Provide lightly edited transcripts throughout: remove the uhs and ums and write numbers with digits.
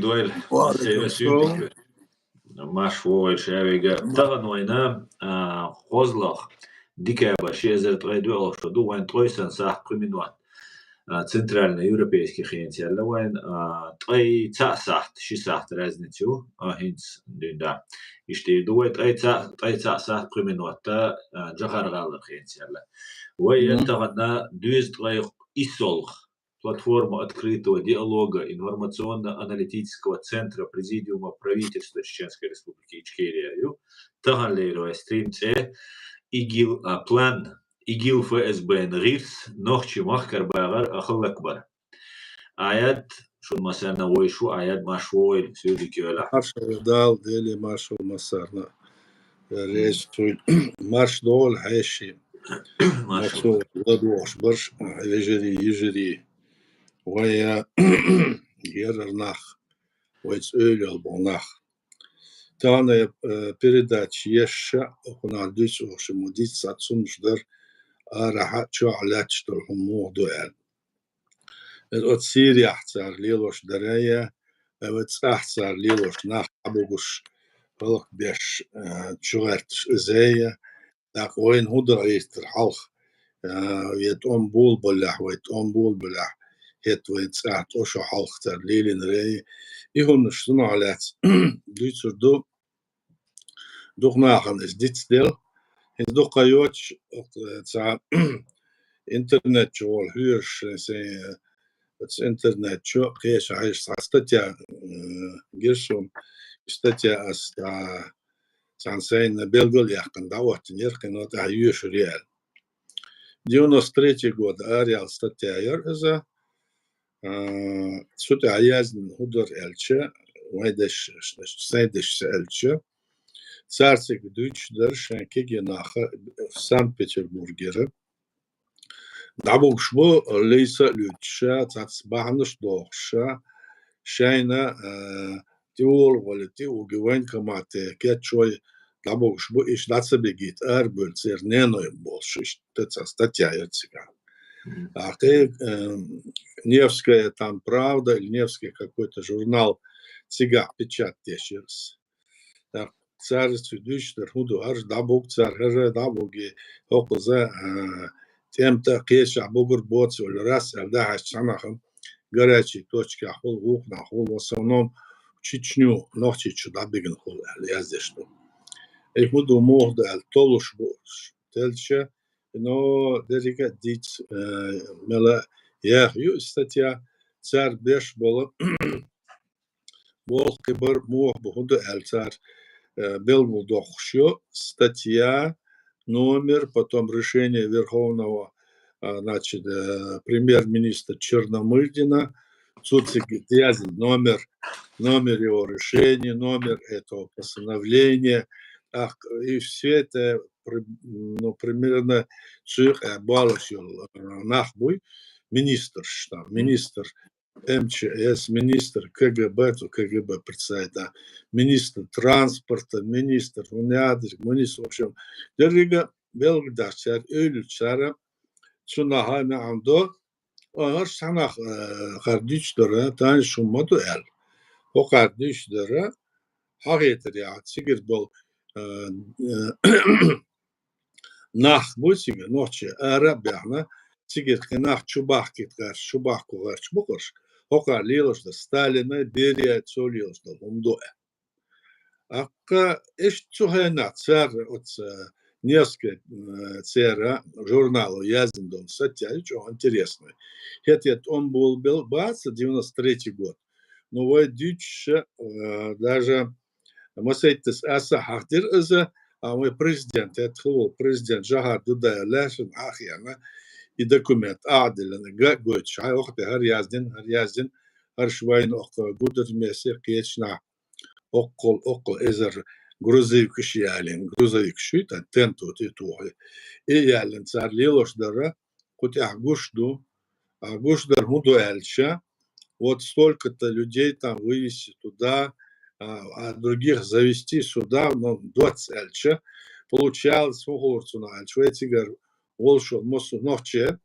دويل وعليكم مسيرة السلام. سيدك مش وول شاويجا تغنوينا خوزلخ ديكا باشي زرت غيدو أو شدو وين تويسن صح كمينوات центральный европейский хинтия лавайн той цасахт шисахт разницу хинц да иште дует той цасахт криминуата джахаргал хинтия ла وهي تغنى دوز طريق إسولخ платформа открытого диалога информационно-аналитического центра Президиума правительства Чеченской Республики Ичкерия. Таганлейровая стримце ИГИЛ план ИГИЛ ФСБ Нрирс нохчи махкар багар ахал акбар. Аят шун масарна войшу аят машвой сюдики вела. Маршал дал дели маршал масарна. رئيس مارش دول حيشي مارشو غدوش برش يجري ويا يرناخ ويتس öyle bonach. Тана передача ещё хунадис ошмудит сатсумждер раха чалат что хумодуэл. Это Сирия цар лилош дарая, вот цар лилош нах абугуш полк беш чуэрт зея, так войн худер есть халх. Вет он бул балах, вет он бул балах. Het wet цар тоша халх цар лилин рей. И он что налет. Дюцер до Духнахан is dit stil. Het dochayot цар интернет чувал huurs zijn het internet чо кеш айш статья гершон статья as цан zijn белгол яхкан дават неркен от аюш реал 93 год ареал статья за сут аязн худер элче вайдеш сайдеш элче царцик дуч дершен кегенаха в Санкт-Петербурге Dabogshbo Lisa Lucha, that's Bahnish Dogsha, Shina, Tiol, Wality, Ugiwan Kamate, Ketchoy, Dabogshbo is that's a big it, Airbirds, Neno Bolshish, that's a statya Yatsiga. Ах, Невская там правда, или Невский какой-то журнал Цига печат теширс. Так, царство дюштер, худу, аж Дабог цар, Дабоги, Околза, Темта кеша бугур боц или раз да хашанахам горячий точка хол ух на хол в основном Чечню ночи чуда беген хол яздешну. Ich буду мохда толуш бош телче но дерика дит мела я статья цар беш было бол кибер мох буду цар белгу дохшо статья номер, потом решение Верховного, значит, премьер-министра Черномырдина, номер его решения, номер этого постановления, и все это, ну, примерно, министр МЧС, министр КГБ, то КГБ представитель, министр транспорта, министр министр, в общем, деррига белгдачар, ölüçara, sunahana ando, onlar sanah kardeşlere, tane şumadu el. O kardeşlere, hakikaten ya, sigir bol, nah bu sigir, nohçe, Arap yana, sigir kenah çubak kitgar, çubak kugar, çubukar. Hoka lilos da Stalina, Beria, Solios da Humdoe. Akka ești cuhena țar, несколько цера журналу Яздин статья, что интересно. Это он был 93 год. Но вот даже мы с этим асахтир а мой президент, это был президент Жахар Дудая Лешин Ахьяна и документ Аделина год шай охте Хар Яздин Хар Швайн ох гудер месяц кечна окол эзер грузовик шиялин, грузовик шита, тенту титуи. И ялин цар лилош дара, хотя агушдар муду эльча, вот столько-то людей там вывести туда, а других завести сюда, но 20 эльча, получалось в горцу на эльчу, эти гор, волшо, мосу ноче,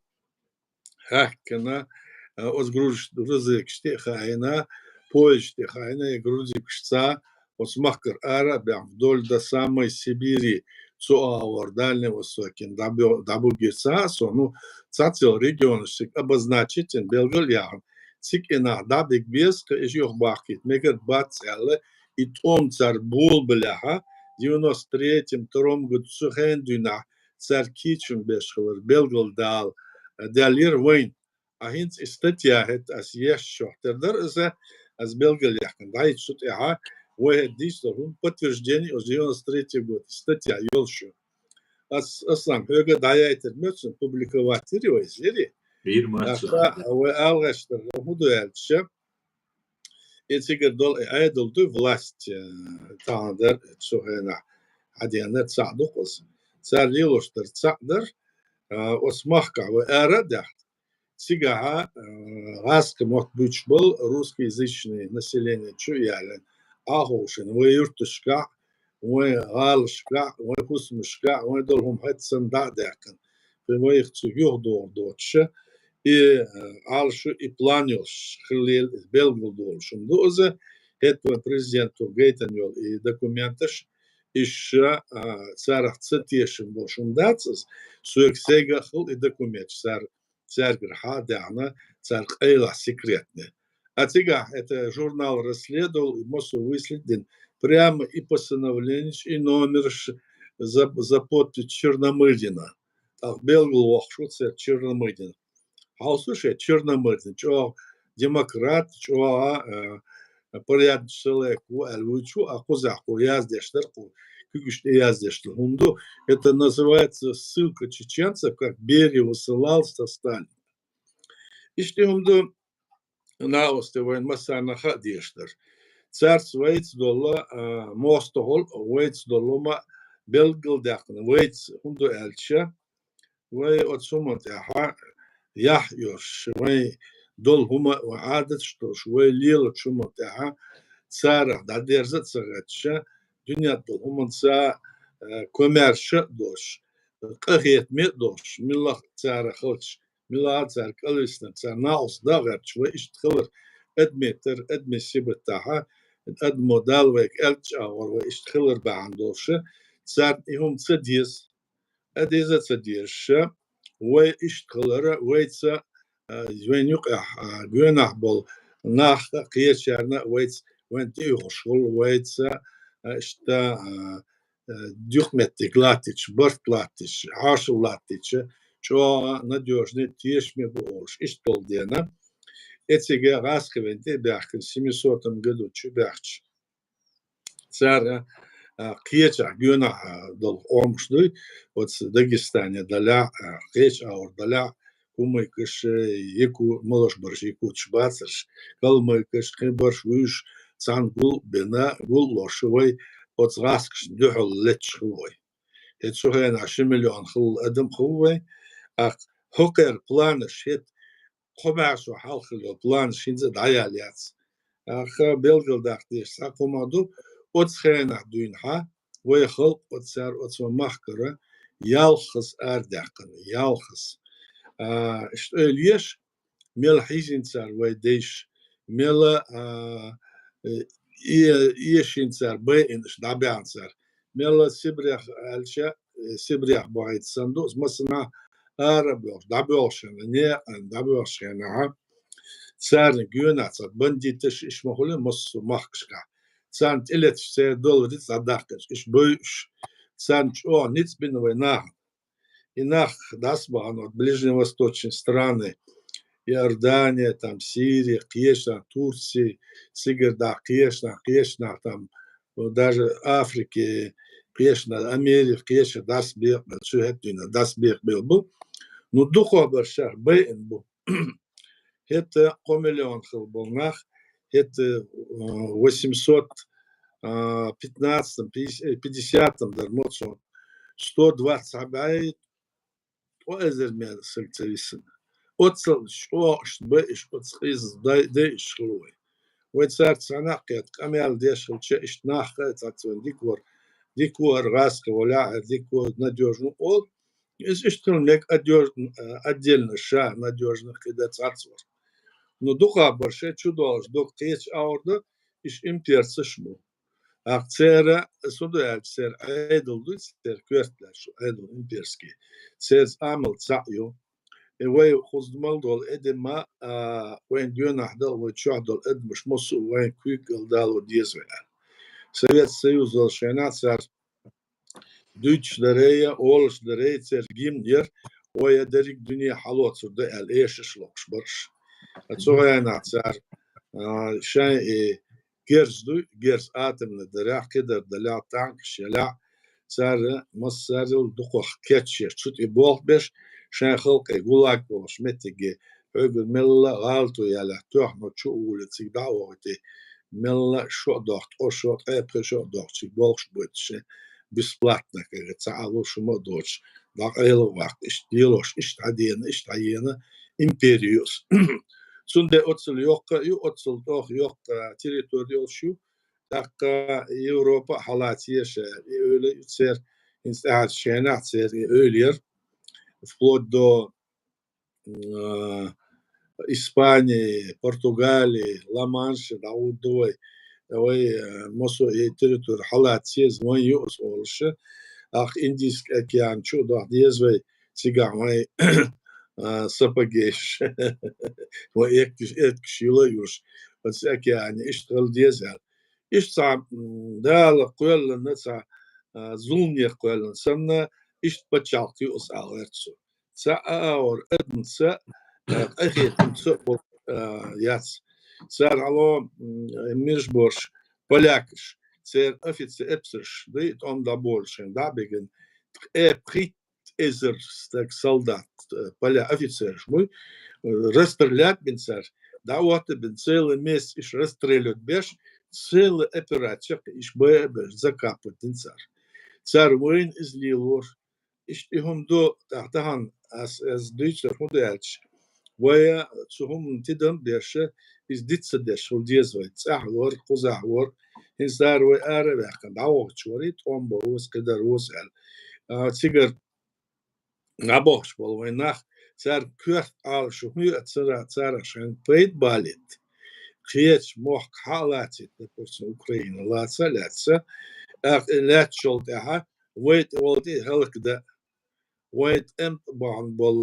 хакена, от грузовик штехайна, поезд хайна и грузикшца, осмахкар арабям вдоль до самой Сибири, цуавар Дальнего Востока, дабу гирцасо, ну, цацил регион, обозначитель Белгальян, цик инах дабик беска, и жёхбахит, мегат бацелле, и том цар бул бляха, 93-м, 2-м году сухендуна, цар кичун бешхвар, Белгалдал, Далир Вейн, а хинц статья, это as ещё, тердер за as Белгальяхан, да, и что-то, ага, действительно, подтверждение уже 93 год. Статья Йолшу. Аслам, höge dayayter mötsen publikovать серии. Алгаштар худуэльче. Этигер дол айдол ду власть таандер цухена. Адианер цадукос. Цар Лилоштер цадер осмахка в эрадах. Сигаха раска мог быть был русскоязычное население чуяли. Ахушин, вы юртушка, вы галшка, вы хусмушка, вы долгом хэтсэн дадякан. Вы их цугюх дордотше, и алшу и планёш, хлел белгул долшим. Дозе, это президенту Гейтаньол и документаш, еще царах цитешим долшим дацис, суэксега хл и документ, царь граха, дяна, царь эйла секретный. А тига, это журнал расследовал, и мосу выследен прямо и постановление, и номер за подпись Черномырдина. Так, Белгул вахшуцер Черномырдин. А слушай, Черномырдин, что демократ, что порядок человек, а кузаху яздештер, кюгиште яздештер. Это называется ссылка чеченцев, как Берия высылался Сталин. И что на острове Масанаха дештер. Царь Вейц долла мостохол Вейц доллома Белгалдахна Вейц хунду эльча Вей от суматяха яхьёш Вей дол хума ваадет что Вей лил суматяха цара дадерзат сагатша дунят дол хуманца коммерша дош кахет мет дош миллах цара хылч миллах цар калысна цар наус дагат Вей иштхылыр ادمتر سبتها ادمودال ويك الج اور واشتخلر باندوشه صار يهم تصديس اديزا تصديش واشتخلر ويتس وين يقع جناح بول ناخ قيشارنا ويتس وين تيغشول ويتس اشتا ديخمتك لاتيش برت لاتيش عاشل لاتيش شو надежный тешме болш иштол дена Эцеге Расковенте бяхкин в 700 году чубяхч. Царь Кьеча Гюна дол Омшдуй, вот в Дагестане даля Кьеч аур даля Кумыкыш Еку Малашбарш Еку Чбацерш, Калмыкыш Кыбарш Вюш Цангул Бена Гул Лошевой от Раскш Дюхал Лечховой. Это сухая на 6 миллион хл Адам Ховой, а Хокер планш хет خبرشو حلقه پلان شینز دایالیات. آخه belgel dacht ساکومادو اتخنه دوینها و خلق اتسر اتسو مخکره یالخس ارداقن یالخس. اشتولیش مل حیزینسر و دیش مل ایشینسر به اینش دبیانسر مل سیبریخ الچه سیبریخ باید سندوز مثلا Арабов, добёшена, не добёшена, царь гюнацат, бандитыш ишмахуле моссу махкшка. Царь илет все доллары задахкаш, иш быш, царь о, ниц биновой нах. И нах дасбан от ближневосточные страны, Иордания, там, Сирия, Кешна, Турция, Сигарда, Кешна, там, даже Африки, Кешна, Америка, Кешна, Дасбег, Чугетина, Дасбег был. Ну, духовный шаг Бейн был. Это коммиллион хлболнах, это 815-50 дармоцон, 120 абайт, оэзермен сельцевисен. Отцел, что бэш, отцхиз, дэш хлой. Вот царь цанакет, камял дешел, честь нахает, отцвен, диквор, раска, воля, диквор, надежный ол. Если что, отдельно ша надежных, когда царство. Но духа больше чудо, док течь аорда, иш имперцы шму. Акцера судуя цер айдл дуцер квертляш айдл имперский. Цез амл цаю. وين خذ مالدول إدما وين جونا حدا وتشعدل إد مش مص وين كويك دال وديزوي Совет Союз шайна цар Deutschlereye Oğuzlareye cer gimdir oya derik dünya halotsurda el eşiшлokş barış. Atsoğayna цар şay gerz atemle derek keder dala tank şela цар masaril duqoq ketşer çut ibol beş şay halk gulak boş metigi ögül mella galtu yala tuhma çu ulici davati mella şodort o şot şodort bolş bütçe бесплатно, как говорится, а лучше дочь. İştadiyene imperiyos. Sunde otsal yok, otsal doch yok teritoriyal şu. Dakika Avrupa halatiye öyle ser insan şenat ser öyle вплоть до Испании, Португалии, Ла-Манша, Даудой, мосо территория халатия звон юс олше ах индийск океан чудо дезвей цигамай сапагеш во экшила юш вот океан иштгал дезал ишсам дал قول نصا زومني قول سنه اشت بچالتي اس алерцу са اور ادنسا اخي تمسو яц Цар ало миршборш полякиш, цар офицер эпсерш, да он да больше, да беген, прит эзер так солдат, поля офицерш мой, расстрелять бен цар, да вот бен целый месяц иш расстреливать беш, целый операция иш беш закапать бен цар. Цар воин излил иш ихом до тахтахан as Deutscher Modell, ويا تهم تدم ديشه is dit se des ul diezvait ahwor quzahwor insar we ara beqan dawoq chori tombo us qadar usal tiger nabox bol we nach sar kurt al shumi tsara shan peit balit khiech moh halatit de Ukraina la salatsa lat shultaha wait walti halkda wait em bol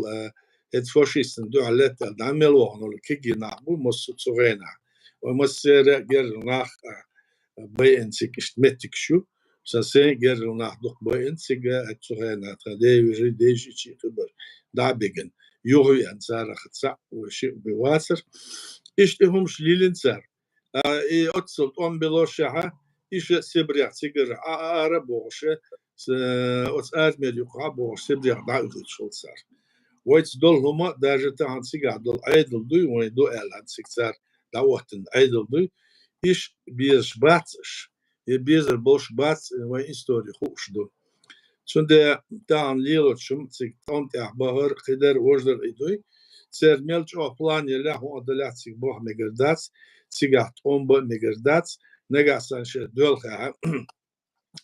het faschisten du allet damel wohnol kigi nach bu mos zurena und mos ser ger nach bayen sich metik schu sa se ger nach doch bayen sich zurena trade wir deji chi khabar da begen yuhu an sara khatsa u shi bi wasr ishtihum shlilin sar otsol on belosha ish sebriach sigar ara boshe ots armel yuqa bosh sebriach da uchol sar ويتس دول هما درجة عن سيجا دول أيدل دوي وين دو عن سيكتار دعوتن أيدل دوي إيش بيز باتش يبيز البوش بات وين إستوري خوش دو شون ده تان ليلو شم سيك تانت أحبار قدر وجدر إدوي سير ميلش أو بلان يلا هو أدلات سيك بوح مجردات سيجا توم بو مجردات نجا سانش دول خا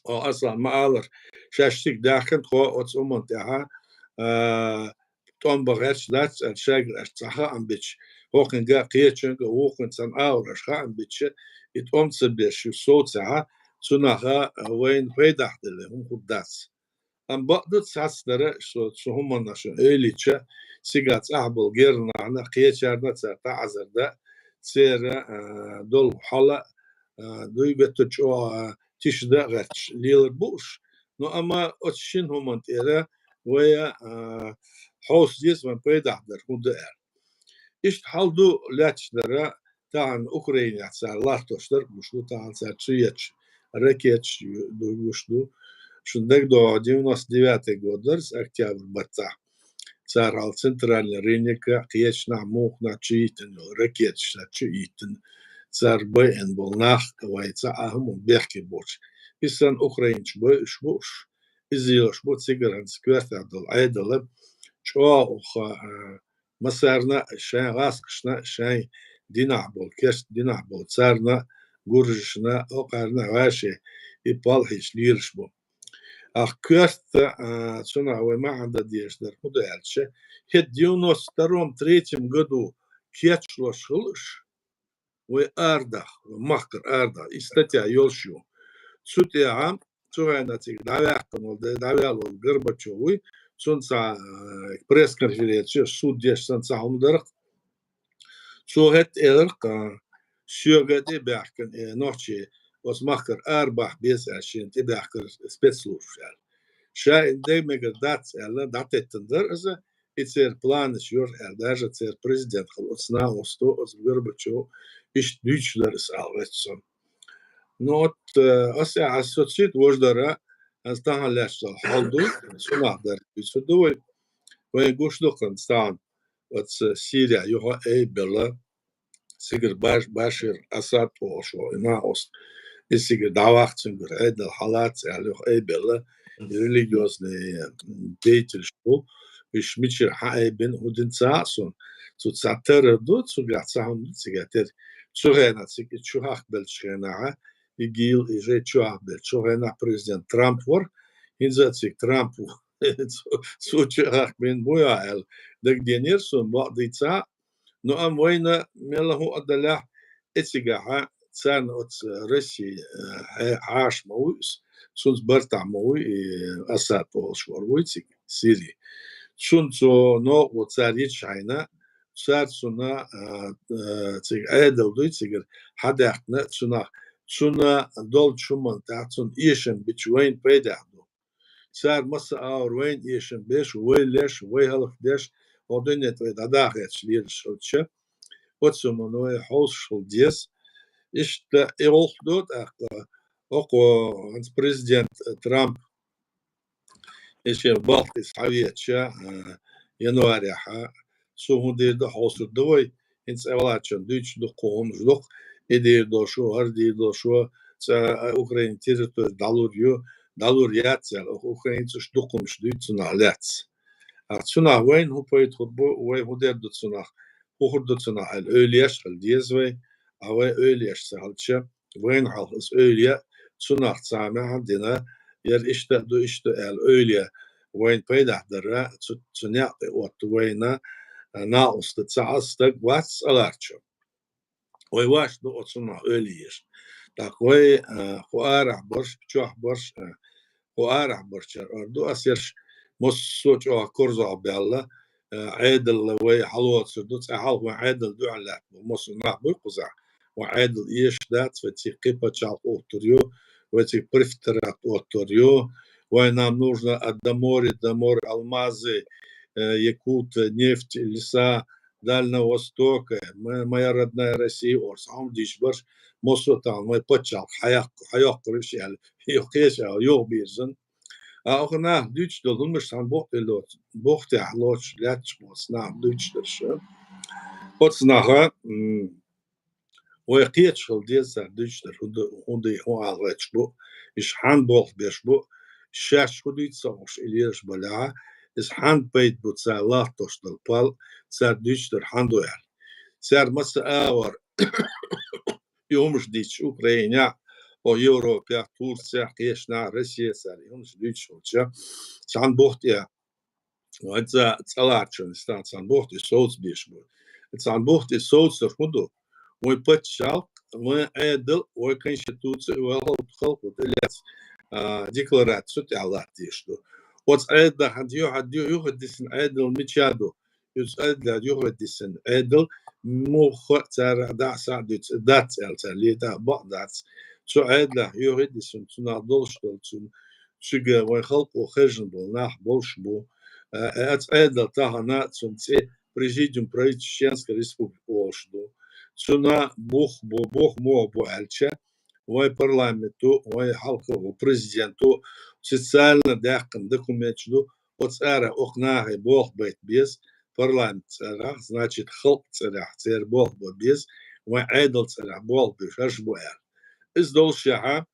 أو أصلا ما ألر شاشتك داخل خو أتصومن تها Tom Bagers dat en zeker als zaga een beetje hoeken ga keertje hoeken zijn ouders gaan een beetje het omse beetje zo zaga zo naga wijn vrijdachtele hoe goed dat en wat dat zasteren zo hoe na zo elietje sigaret ahbel gerna na keertje dat ze tazer da zeer dol hala doe beter jo tisch da gats leer bush no ama otshin homant era ويا حوس جسم بيدحضر هدأر إشت حالدو لاتشدرا تاعن أوكرانيا تسار لارتوشدر مشلو تاعن سار تشيتش ركيتش دو مشلو شندك دو 99 годер с октябрь бата цар ал центральный рынка киечна мухна чиитен ракетш чиитен цар бен был нах квайца ахму бехки боч исан украинч бош изилш бо сигаран сквертер дол айдалып شو مسارنا شاي غاسقشنا شاي دينعبول كاش دينعبول صارنا قرجشنا أقارنا واشي يبالحيش ليرشبو كرت شنا وما عند ديش در مدالشة هد 92 3 году كيتشلوش خلش وأردخ ومخر أردخ استتيا يولشو تسوتي عام تسوهنا تيك دعوة Горбачёвой سنسا بريس كونفرنسيا سود ديش سنسا همدرق سوهت إلرق شوغدي بيحكن نوتشي وسمخر أربح بيس عشان تبيحكر سبيتسلوف شا دايما دات الا دات تندر از اتسير بلان شور داجا تسير بريزيدنت خلصنا وستو از Горбачёв ايش دويتشلر اس الوتسون نوت اسا اسوتشيت وجدرا استان لاش حالدو سنا در بيسدو وي غوش دوكن ستان واتس سيريا يوها اي بلا سيجر باشر اساد وشو انا اوست اسيجر داوخت سنجر هاد الحالات يعني اي بلا religiozne deitelsko ich mitcher haben und den Sason zu zater do zu gatsam zu gater churena sich chuach belchena igil je chuach belchena president Trump war hinzat sich Trump zu chuach ben boyael dag diener so ba'ditsa no am wayna melahu adala etigaha سان روسي عاش موس سونس برتع موي أسات وشور ويتسك سيري شونسو نو وتساريت شاينا سار سونا تيك عادل دويتسك حداحنا سونا دول شومان تاعتون إيشن بتشوين بيدعدو سار مسا آور وين إيشن بيش وين ليش وين هلق ديش ودنيا تويد عداغيت لير شوتشا وتسوما نوي حوش شول ديس işte oldu oko prezident Trump eşer baltis haviyetçe yanvaryaha sohundirde hasur doy ins evlatçın düç do komjluk edir do şu hardir do şu Ukrayna territory dalur yatsel Ukrayna şu dokunmuş düçüna lats Atsuna wein hu poet bu ve hu der dutsuna hu dutsuna al öliyaş al diyezvey أو أولياء سهلتشا وين حالس أولياء صنع سامع عندنا ير إشتهدو إشتهال أولياء وين بيدح درا صنع وين ناقص تتسعستك واتس ألارتشا ويواش دو صنع أولياء تاكوي خوارح برش بتشوح برش خوارح برش أردو أسيرش مصوش أو كورزو بالله عادل وي حلوة سدوت حلوة عادل دو على مصنع بقزع وعادل إيش دات وتي قيبة شال أوتوريو وتي بريفترات أوتوريو وينام нужно الدمور алмазы якут нефть леса Дальнего Востока моя родная Россия орсам дишбаш мосотан мой почал хаяк крышал يقيش يوم بيرزن أخنا دوتش دولن مش عن بوقت حلوش لاتش مصنع دوتش درش وتصنعها ويقيتش الديز دوتش در هندي هو عالغتش بو إش حان بوق بيش بو شاش خدي تصوش إليش بلعه إس حان بيت بو تسالات توش دالبال سار دوتش در حاندو يعني سار مس آور يومش ديتش أوكرانيا أو يوروبيا تورسيا قيشنا روسيا سار يومش دوتش وتشا سان بوقت يا وانت تسالاتشن ستان سان بوقت صوت بيش بو سان بوقت صوت سرخدو وين بتشال وين عدل وين كونستитуция والخلق وتلات ديكلاراتسيو تاع الله تيشتو وتعدل حديو يهدسن عدل ميتشادو يتعدل يهدسن عدل مخ تاع داع سعدت دات اللي تاع بعضات سو عدل يهدسن تنادلش تن شجع وين خلق وخرجن بولناح بولش بو عدل تاعنا تنسي بريزيديوم правительства республики Волжду Цуна Бог мо бо альча, вай парламенту, вай халкову президенту, социально дякан документчду, от цара окнахи Бог бейт без, парламент цара, значит халк цара, цар Бог бо без, вай айдл цара, Бог беш аж бояр. Из долшаха,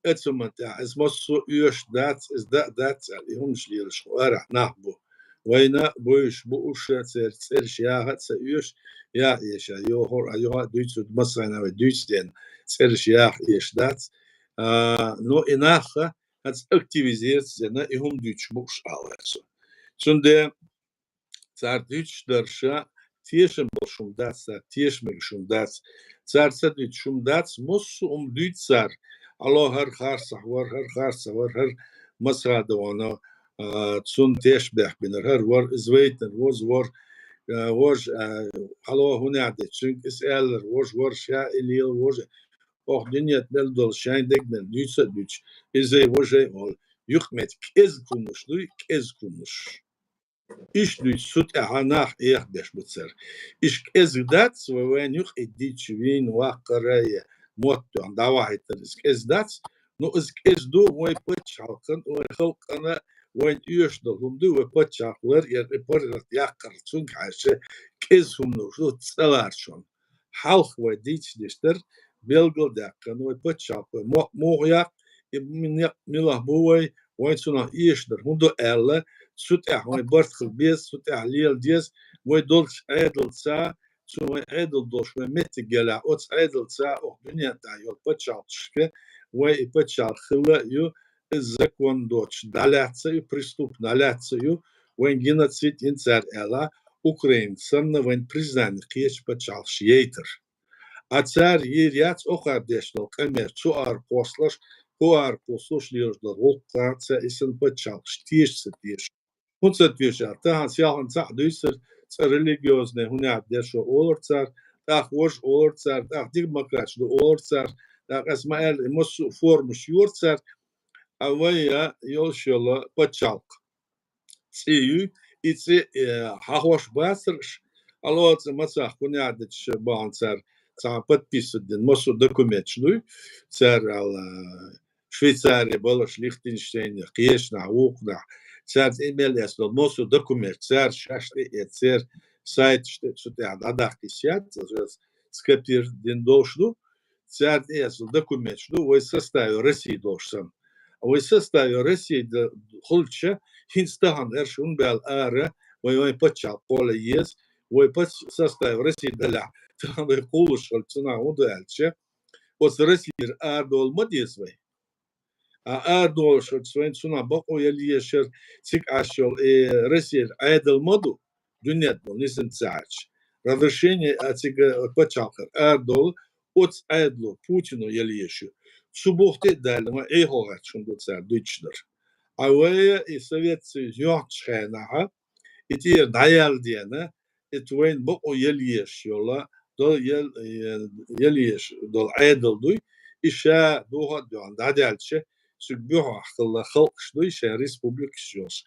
اتسمنتع از مصو يوش دات از دات يهمش ليرش وارح نحبو وينا بوش بوش تسير شياها تسيوش يا إيش يوهر أيها دويتش مصرنا ودويتش دين تسير شياح إيش دات نو إناخة هتس أكتيفيزيرت زنا يهم دويتش بوش عالرسو شنده صار دويتش درشا Tieşem bol şumdats, tieşmek şumdats. Zarsa düt şumdats musu düt zar. Allah her harsa var, her harsa var, her masada ona tsun teşbeh biner, her var izveyten, var وش حالا هناده چون اسأله وش شائليل وش أخ دنيا تبلدل شاين دقمن دوتsa دوتش إزاي وجه أول يخمت كز كونش دوي كز كونش إيش دوي سوت أعناح إيه بيش بتصير إيش كز دات وين يخ إديتش وين واقرية موتو عند واحد ترس كز دات نو إز كز دو وين بتش حلقن وين خلق أنا وين يشتغل هم دو بتشاقلر يربورت يقر تونك عشان كز هم نوشو تسلارشون حلق وديتش ديشتر بيلقل دقن وين بتشاقلر موغيا من مله بوي وين سنا يشتر هم دو ألا سوتح وين برتخل بيس سوتح ليل ديس وين دولش عدل سا سو وين عدل دوش وين متجلا أوتس عدل سا أو دنيا تايو بتشاقشك وين بتشاقلا يو закон дочь даляцию преступную when геноцид инцар эла украинцам на when признан киеш пачал шейтер а царь еряц охардешло камер чуар послаш леждо волкаца исен пачал штишся тиш хуца тиша та сяхан ца дюсер религиозне хуня дешо олорцар так вож олорцар так дигмакрач до олорцар так асмаэл мос формуш юрцар авая ёлшёла пачалк цию ице хахош басрш алоц мацах кунядыч банцар ца подписывден мосу документную цар Швейцария балаш Лихтенштейн кешна укна цар эмелес мосу документ цар шашты цар сайт что ты адахти сят скопир ден дошлу цар эс документ что вы составил России должен в составе России хулча хинстахан эршун бел ара вой пачал поле ес вой пач составе России дала там и кулушал цена удальче вот Россия ардол модисвей а ардол что свен цена бако елиешер цик ашел Россия айдал моду дунет был нисен цач разрешение цик пачал ардол от айдло Путину елиешер Субботы дали, мы эхо чунду цар дучнер. А вы и Совет Союз шхена, и те даял диана, и твоин бок о елиеш yola, дол елиеш дол айдл дуй, и ша духа дуан дадялче, суббюха хылла халкш дуй ша республик шос.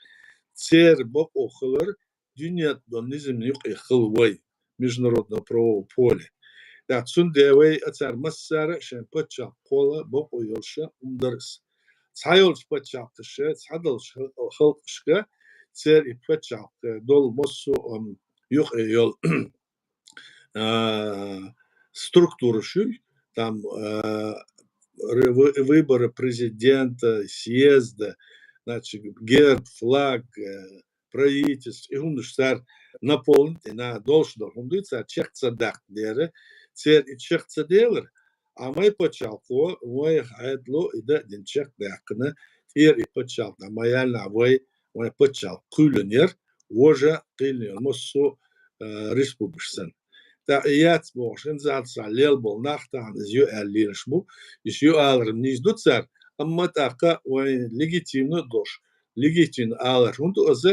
Цер бок о хылыр, дюнят дон низм юк и хылвай, международное правовое поле. Да, цундевей ацар массара шен пача кола бок ойолша умдарс. Цайолш пача тше, цадалш халкшка, цер и пача дол моссу юх йол структуру шуй, там выборы президента, съезда, значит, герб, флаг, правительство, и он шар наполнить на должно, он дается чехца дах дере, цер и чехца делер, а мы почалко, мы хайдло и да дин чех дахна, тир и почал, а моя навой, мы почал кулинер, уже кулинер, моссу республиксан. Da iat motion zalsa lelbol nachtan is ju lirshmu is ju alr nis dutsar amma taqa wa legitimno dosh legitim alr hund oze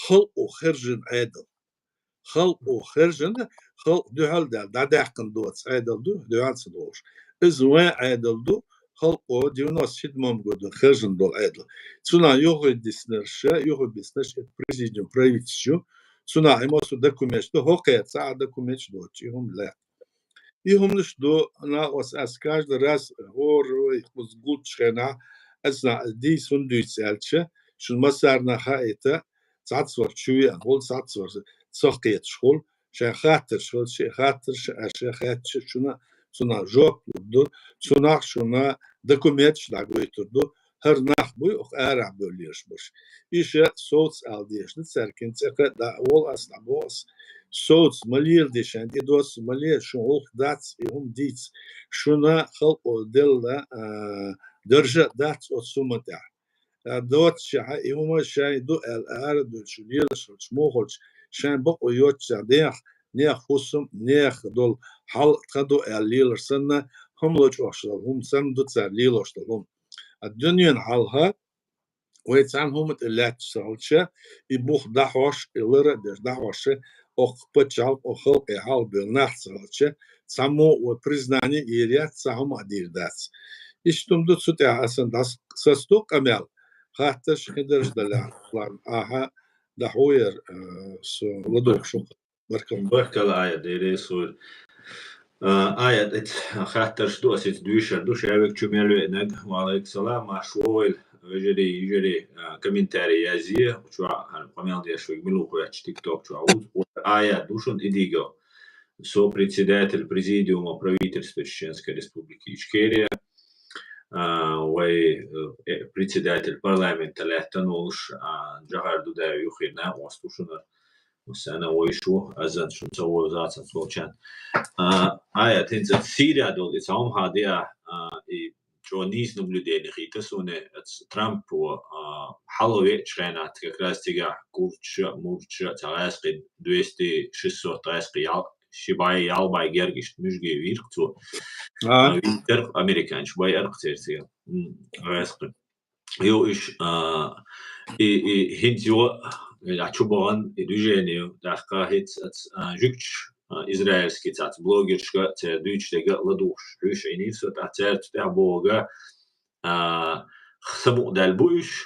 khal o kharjin adel khal o kharjin khal duhal da daqan dots adel du ans dosh is wa adel du khal o dinos shidmom godu kharjin do adel tsuna yogu disnersha yogu bisnesh президент правительству Цуна имосу документу хокет са документ до чигум ла. Ихум нишду на ос as каждый раз гор их гудшена асна ди сундуйцалча шун масарна хаита цацвар чуи гол цацвар цохкет школ шахатер школ шахатер шахат шуна цуна жок ду цуна шуна документ шлагойтурду her nacht bu ook Arab bölüyormuş. İşe soğuz aldıyışını serkin çeka da ol asla boz. Soğuz maliyel dişen idos maliyel şu ol dats dits şuna halk o della derje dats o sumata. Dot şah ihuma şay do el arad şu yel şu smohoç şan bak o yotça deyah نيخ فوسم نيخ دول حل خدو الليلر سنة هم لوش هم سن دوتسر ليلوش هم الدنيا حالها ويتسان هم اللات سالشة يبوخ دحوش الليرة دش دحوش أخ بتشال أخل إحال بالنخ سالشة سامو وبرزناني يريات سهم أدير داس إشتم دوت سوتي أصلا داس سستوك أمل خاطش خدرش دلان آها دحوير سو لدوك شو بركم بركل آية ديري سور آية خاطر شدو أسيت دوشر دوش عوك تشميلو إنك وعليك سلام مع شويل يجري كومنتاري يازيه شو قميل دي شو يقبلوا خواتش تيك توك شو عود آية دوشون إديجو со председатель президиума правительства Чеченской Республики Ичкерия, председатель парламента Лехтанулш, Джахар Дудаев Юхина, Остушина, Сана Уишу, Азан Шумцовой Зацан Солчан. Тенцет Сирия долит Саумхадия и Джонис наблюдение Хитасуне, Трамп Халове Чренат, как раз тега Курча, Мурча, Царайский 200-600 ял. شبای یالبای گرگشت میشگی ویرک تو ویرک امریکان شبای ارقتیرتیه راسق یو ایش هنتیو یعچوبان دوجینیو داخل هیت جوکش إسرائيلسكي تاع بلوجرشكا تاع دويتش تاع لدوش دويش عينيس تاع بوغا خصمو دالبوش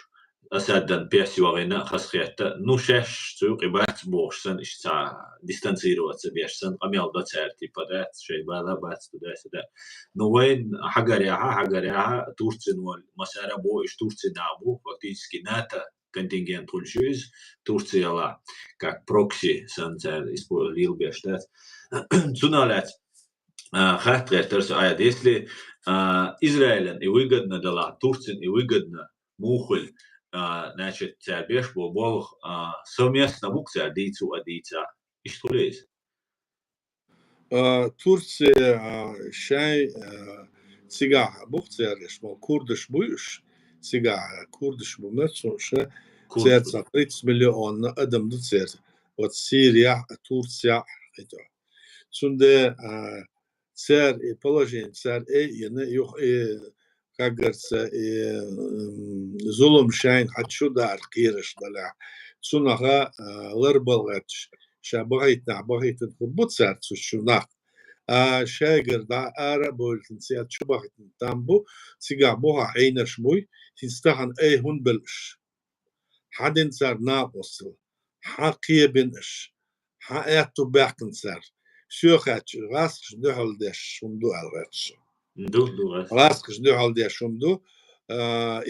أسادن بيسي وغينا خسخيتا نوشاش تسوق بات بوشسن إشتا ديستانسيرو أتسبيشسن قميال دا تارتي بدات شي بالا بات دا نوين حقريها تورتسن والمسارة بو إش تورتسن نابو فاكتيسكي ناتا контингент ульшуз Турция ла как прокси сантер исполнил бештат цуналят хахтерс ая если Израилен и выгодно дала Турция и выгодно мухуль значит беш бол совместно букса дицу адица и что лез Турция шай сига букса лишь мол курдыш буш سيجا كردش بمنتشو شا تسعة 30 مليون أدم دوتسير وسوريا تورسيا إيجا سونده سر положение سر يعني يخ как говорится ظلم شاين حتشو دار كيرش دلع سونها لربلغتش شابغيتنا بغيت بوتسر تشونها شاغر دا أربولتن سيات شبغيتن تامبو سيجا بوها عينش موي تستهن أي هون بلش حدن سر ناقصل حقية بنش حقيقته باقن سر شو خاتش راسخش دوحل ديش شمدو الغاتش راسخش دوحل ديش شمدو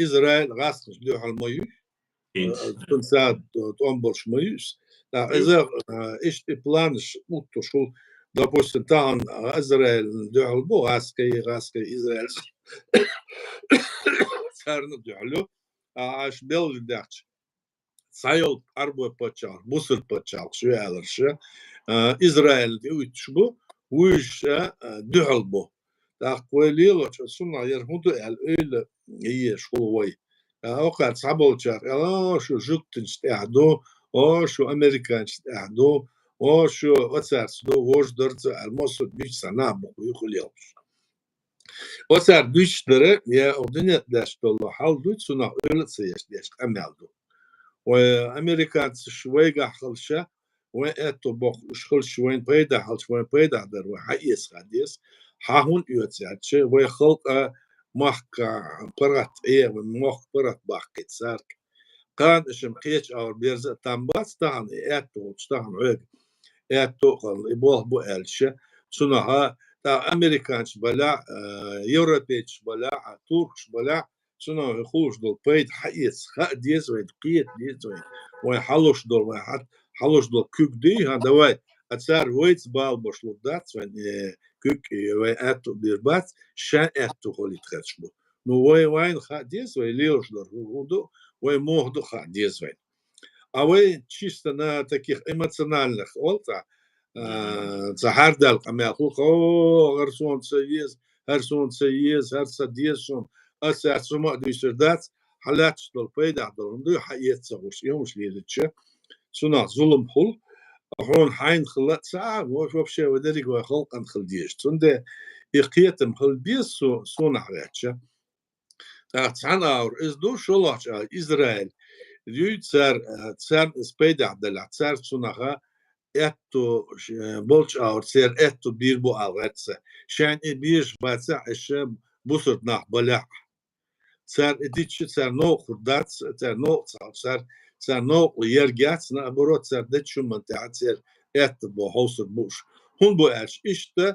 إسرائيل راسخش دوحل مويو تنساد تنبلش مويوس إذا إيش بلانش موتو شو допустим там Израиль دوحل بو غاسكي إسرائيل سارنا دوحلو عاش بيل داخش سايل أربعة بتشال بوسر بتشال شو هذا شيء إسرائيل يوتشبو ويش دوحل بو تقولي له شو سمع يرهودو الأول هي شوي أوقات صعبة شر شو جوكتن استعدو شو أمريكان استعدو شو وصار دو وش درت الموسد بيش سنة بقول يخليوش وصار بيش درة يا الدنيا داش بالله حال دوت سنة أول سياش داش أمالدو وأمريكان شوي قحلشة وأتو بق شخل شوين بيدا حل شوين بيدا در وحيس قديس حاهون يوتساتش ويخلق محك برات ومخ برات باقي سارك كان اسم قيش أو بيرز تنباس تهن أتو تهن عيد أتو قل يبوه بقالشة سنها تا أمريكانش بلا يوروبيتش بلا تركش بلا سنة يخلوش دول بيت حيس خديس وين قيت ديس وين حلوش دول وين حلوش دول كوك دي هذا واي أتصار ويتس بال بشلو دات وين كوك وين أتو بيربات شان أتو خلي تخشبو نو وين خديس وين ليوش دول ودو وين موه دو خديس وين أوي чисто на таких эмоциональных олта زهردل قميل خو هرسون سيز هرسديسون أساسما ديشردات حالات دول بيدا دول دو حيات سوش يومش ليدتش سنا ظلم حل هون حين خلت ساعة وشوف شيء ودري هو خلق أن خلديش تونده إقيتم خل بيس سون حاجة تعال أور إز دو شلوش إسرائيل ديو تسار سبيد عدل تسار سونها إتو بولش أور تسار إتو بيربو أغتسة شان إبيش باتسع الشام بوسر نح بلع تسار إديتش تسار نو خردات تسار نو تسار نو يرجعت نأبرو تسار دتشو من تسار إتو بوحوسر بوش هون بو أش إشتا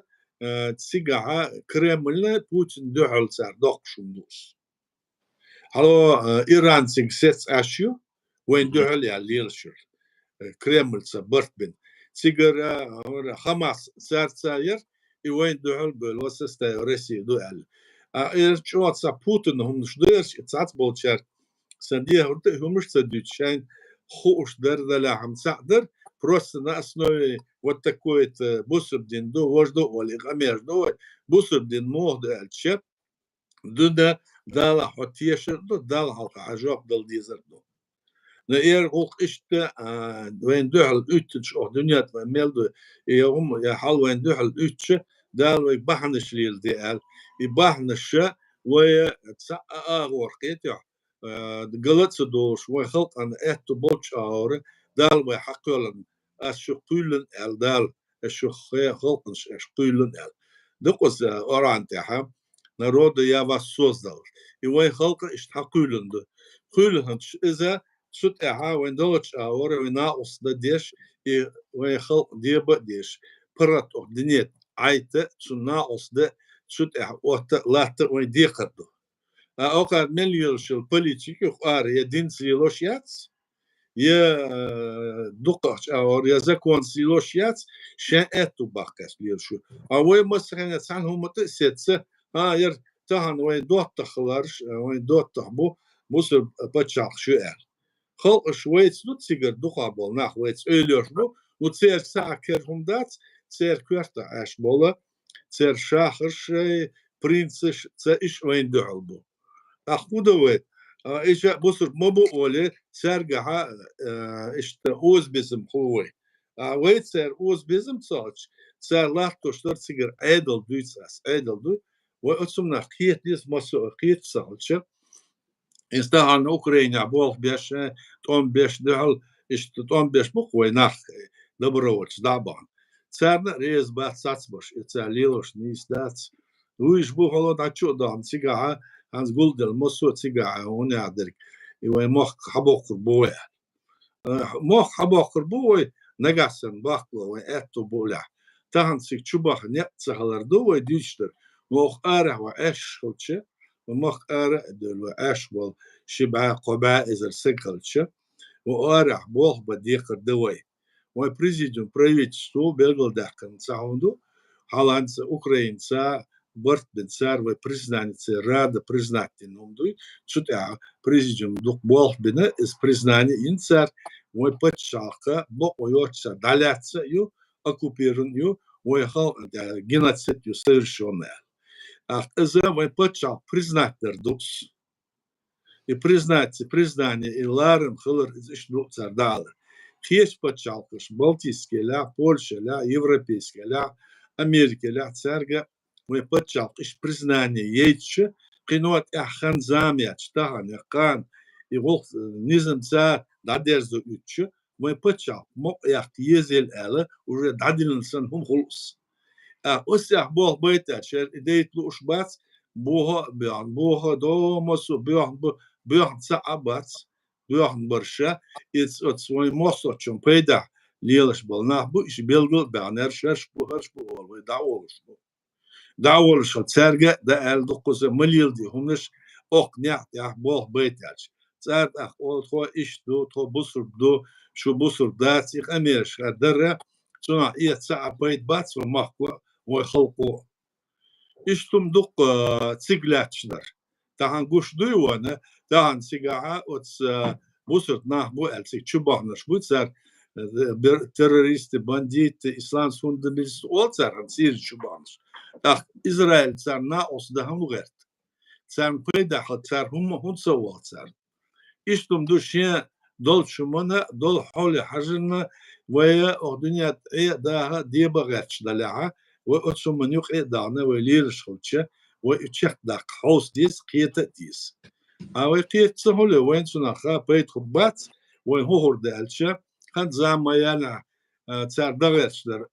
تسيقها كريملنا بوتين دوحل تسار دوق شمدوس هلو إيران سيكسيتس أشيو وين دوحل يا ليلشر كريمل سبرت بن سيجر خماس سار ساير وين دوحل بالوسط روسيا دوحل إيرشوات سبوتن هم شديرش تسعت بولشر سنديه هم مش تدوتشين خوش دردلا عم سعدر بروست ناس نوي وتكويت بوسر دين دو وجدو ولا غمير دو بوسر دين موه دو الشب دودا دالا حتيش دو دالا حلقة عجاب دل ديزر دو نير قلق إشتا وين دوحل أتش أو دنيا ميل دو يوم يا حال وين دوحل أتش دال ويبحنش ليل ديال يبحنش ويتسقى ورقيته قلت دوش وخلق أن إتو بوتش أور دال ويحقلن الشقيلن ال دال الشخية خلقن الشقيلن ال دقص أوران تاعها نرود يا واسوس دال يوي خلق اشتحقيلن دو قيلن إذا شت إعها وين دوتش أور ويناقص ديش وين خلق ديبا ديش برت دنيت عايته تناقص ده شت إعها وات وين ديقدو أوقات مليون شل بوليتيك يقار يا دين سيلوشياتس يا دقش أو يا زكون سيلوشياتس شان أتو باكس ليرشو أوي مثلا سان هم تأسيتس ير تهان وين دوت تخلرش وين دوت تحبو مصر بتشاق شو خلق شويت دوت سيجر دقابل ناخ ويت أوليوش بو وتسير ساعة كيرهم دات تسير كورتا عاش بولا تسير شاخرش برنسش تسيش وين دعلبو أخوده إيش بصر مبو ولا سرجها إيش أوز بزم خوي ويت سر أوز بزم صاش سر لا تشتر سيجر عدل دويساس عدل دو وأتسمنا قيت ليس مسو قيت صالش إستهان أوكرانيا بوخ بيش توم بيش دهل إيش توم بيش بقوي نخ دبروش دابان سرنا ريز بات ساتبش إتساليلوش نيس دات ويش بو هلو داتشو دام سيجها Hans Guldel mosso tsiga hon yaderk iwe moch habokr boy moch habokr boy nagasen baklo we etto bola tahan sik chubach net tsahalar do we dishter moch ara wa ash khulche moch ara dol wa ash wal shib'a qaba izer sikalche وقارع بوخ بديق الدوي وبريزيدنت правительство белгодахкан саунду халанс Украин са борт бенсар و признание рада признать номдуй чута президент дук бох бина из признание инсар و патшалка бо ойотса далятса ю оккупирован ю و хал геноцид ю совершенный а за و патшал признать дукс и признание и ларым хылыр из нуцар далы. Хеш патшалкыш Балтийские ля, Польша ля, Европейские ля, Америка ля, царга, мы патшалкыш признание ейче, кинуат яхан замяч, таган яхан, и волк низм ца дадерзу ютче, мы патшалк, мок ях езель эле, уже дадилинсан хум хулус. Осях бог байтер, шер идеет луш бац, бога бян, бога домасу, бян ца абац, бян барша, it's свой мосо чем пейда, лелаш бална, бу иш белгл бянер шерш бу харш бу олвай даолш бу. Даолш церге да эл докузе милилди, хумнеш ок нят я бог байтер. Цар ах олхо иш ду, то бусур ду, шу бусур дац, их амерш, дерре, цуна и ца бейт бац, махква, ويخلقوا إشتم دق تسيقلاتشدر تهان قوش دويوانا تهان سيقاها وتس بوسرت ناه بو ألسيك شباهنش بوتسار تيروريست بانديت إسلام فوندامنتاليست أولتسار هنسير شباهنش تاخ إسرائيل تسار ناقص دهم غيرت تسار مبيدا حد تسار هم سوال تسار إشتم دو شيا دول شمونا دول حول حجرنا ويا أردنيا إيه ده دي بغتش دلعة وأتسم من يق إيه دعنا وليل شلتش وإتشخ دق حوس ديس قيت ديس أو قيت سهولة وين سنخا بيت خبات وين هو هردالش خد زعما يلا تسار دغتش در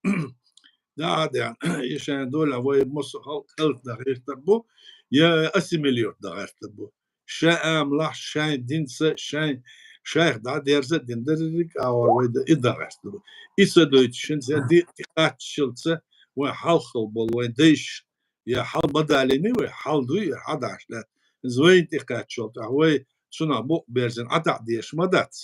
ده عاد يعني يشان دول وي مص خلق دغير تربو يا أسيميليور دغير تربو شا أملاح شاين دينس شاين شايخ دا ديرزة دين دريك أو ويدا إدغير تربو إسا دويتشن دي تقات شلتسة وين حال خلبول وين ديش يا حال مداليني وين حال دوي يا حد عشلات زوين تقات شلت وي سنا بو بيرزن عطا ديش مدات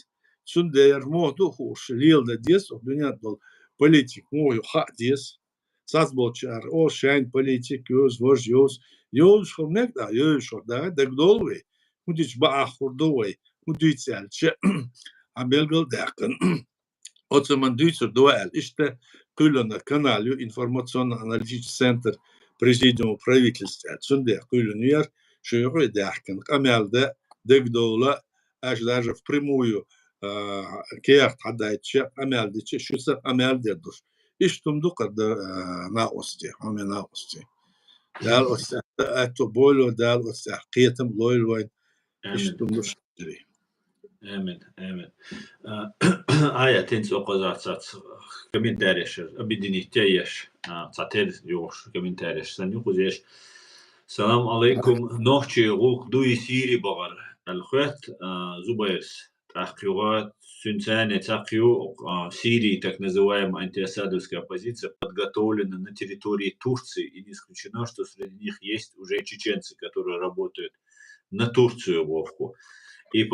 سن دير موتو خوش ليل دا ديس الدنيا دول политик мой хат дес сас болчар о шайн политик юз вож юз хомнек да юз да дегдолве мудич ба ахурдове мудицелч амелгол дакн отсман дуйсер дуэл иште кулана каналю информационно-аналитический центр президиума правительства сунде кулунер шойгы дакн амелде дегдола аж даже впрямую كيف حدايتش أمال ديتش شو سر أمال ديردوش إيش تمدق نا أستي هم نا أستي دال أستي أتوبولو دال أستي قيتم لويل وين إيش تمدوش جري آمين آية تنس أقزات سات كمين تاريش أبديني تيش ساتير يوش كمين تاريش سنيوكوزيش السلام عليكم نوحشي روك دوي سيري بغر الخوات زبيرس تحقيقات сюнцане цахью Сирии, так называемая антиасадовская оппозиция, подготовлена на территории Турции, и не исключено, что среди них есть уже и чеченцы, которые работают на Турцию вовку. И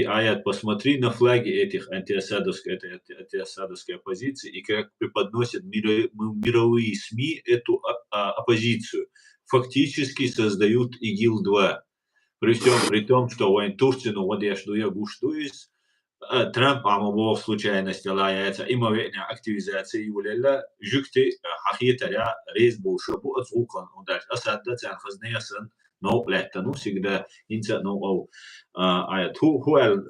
Аят, посмотри на флаги этих антиасадовской оппозиции и как преподносят мировые СМИ эту оппозицию. Фактически создают ИГИЛ-2. При том, что войн Турции, ну вот я жду, я гуштуюсь, Трамп عمو случайности лаяется имоверная активизация ولا جكتي حقيقة يا رئيس بوشبو أتوقع وداش أسد ده خزنية سن نو لا تنو سيجدا إنسان نو أو آيات هو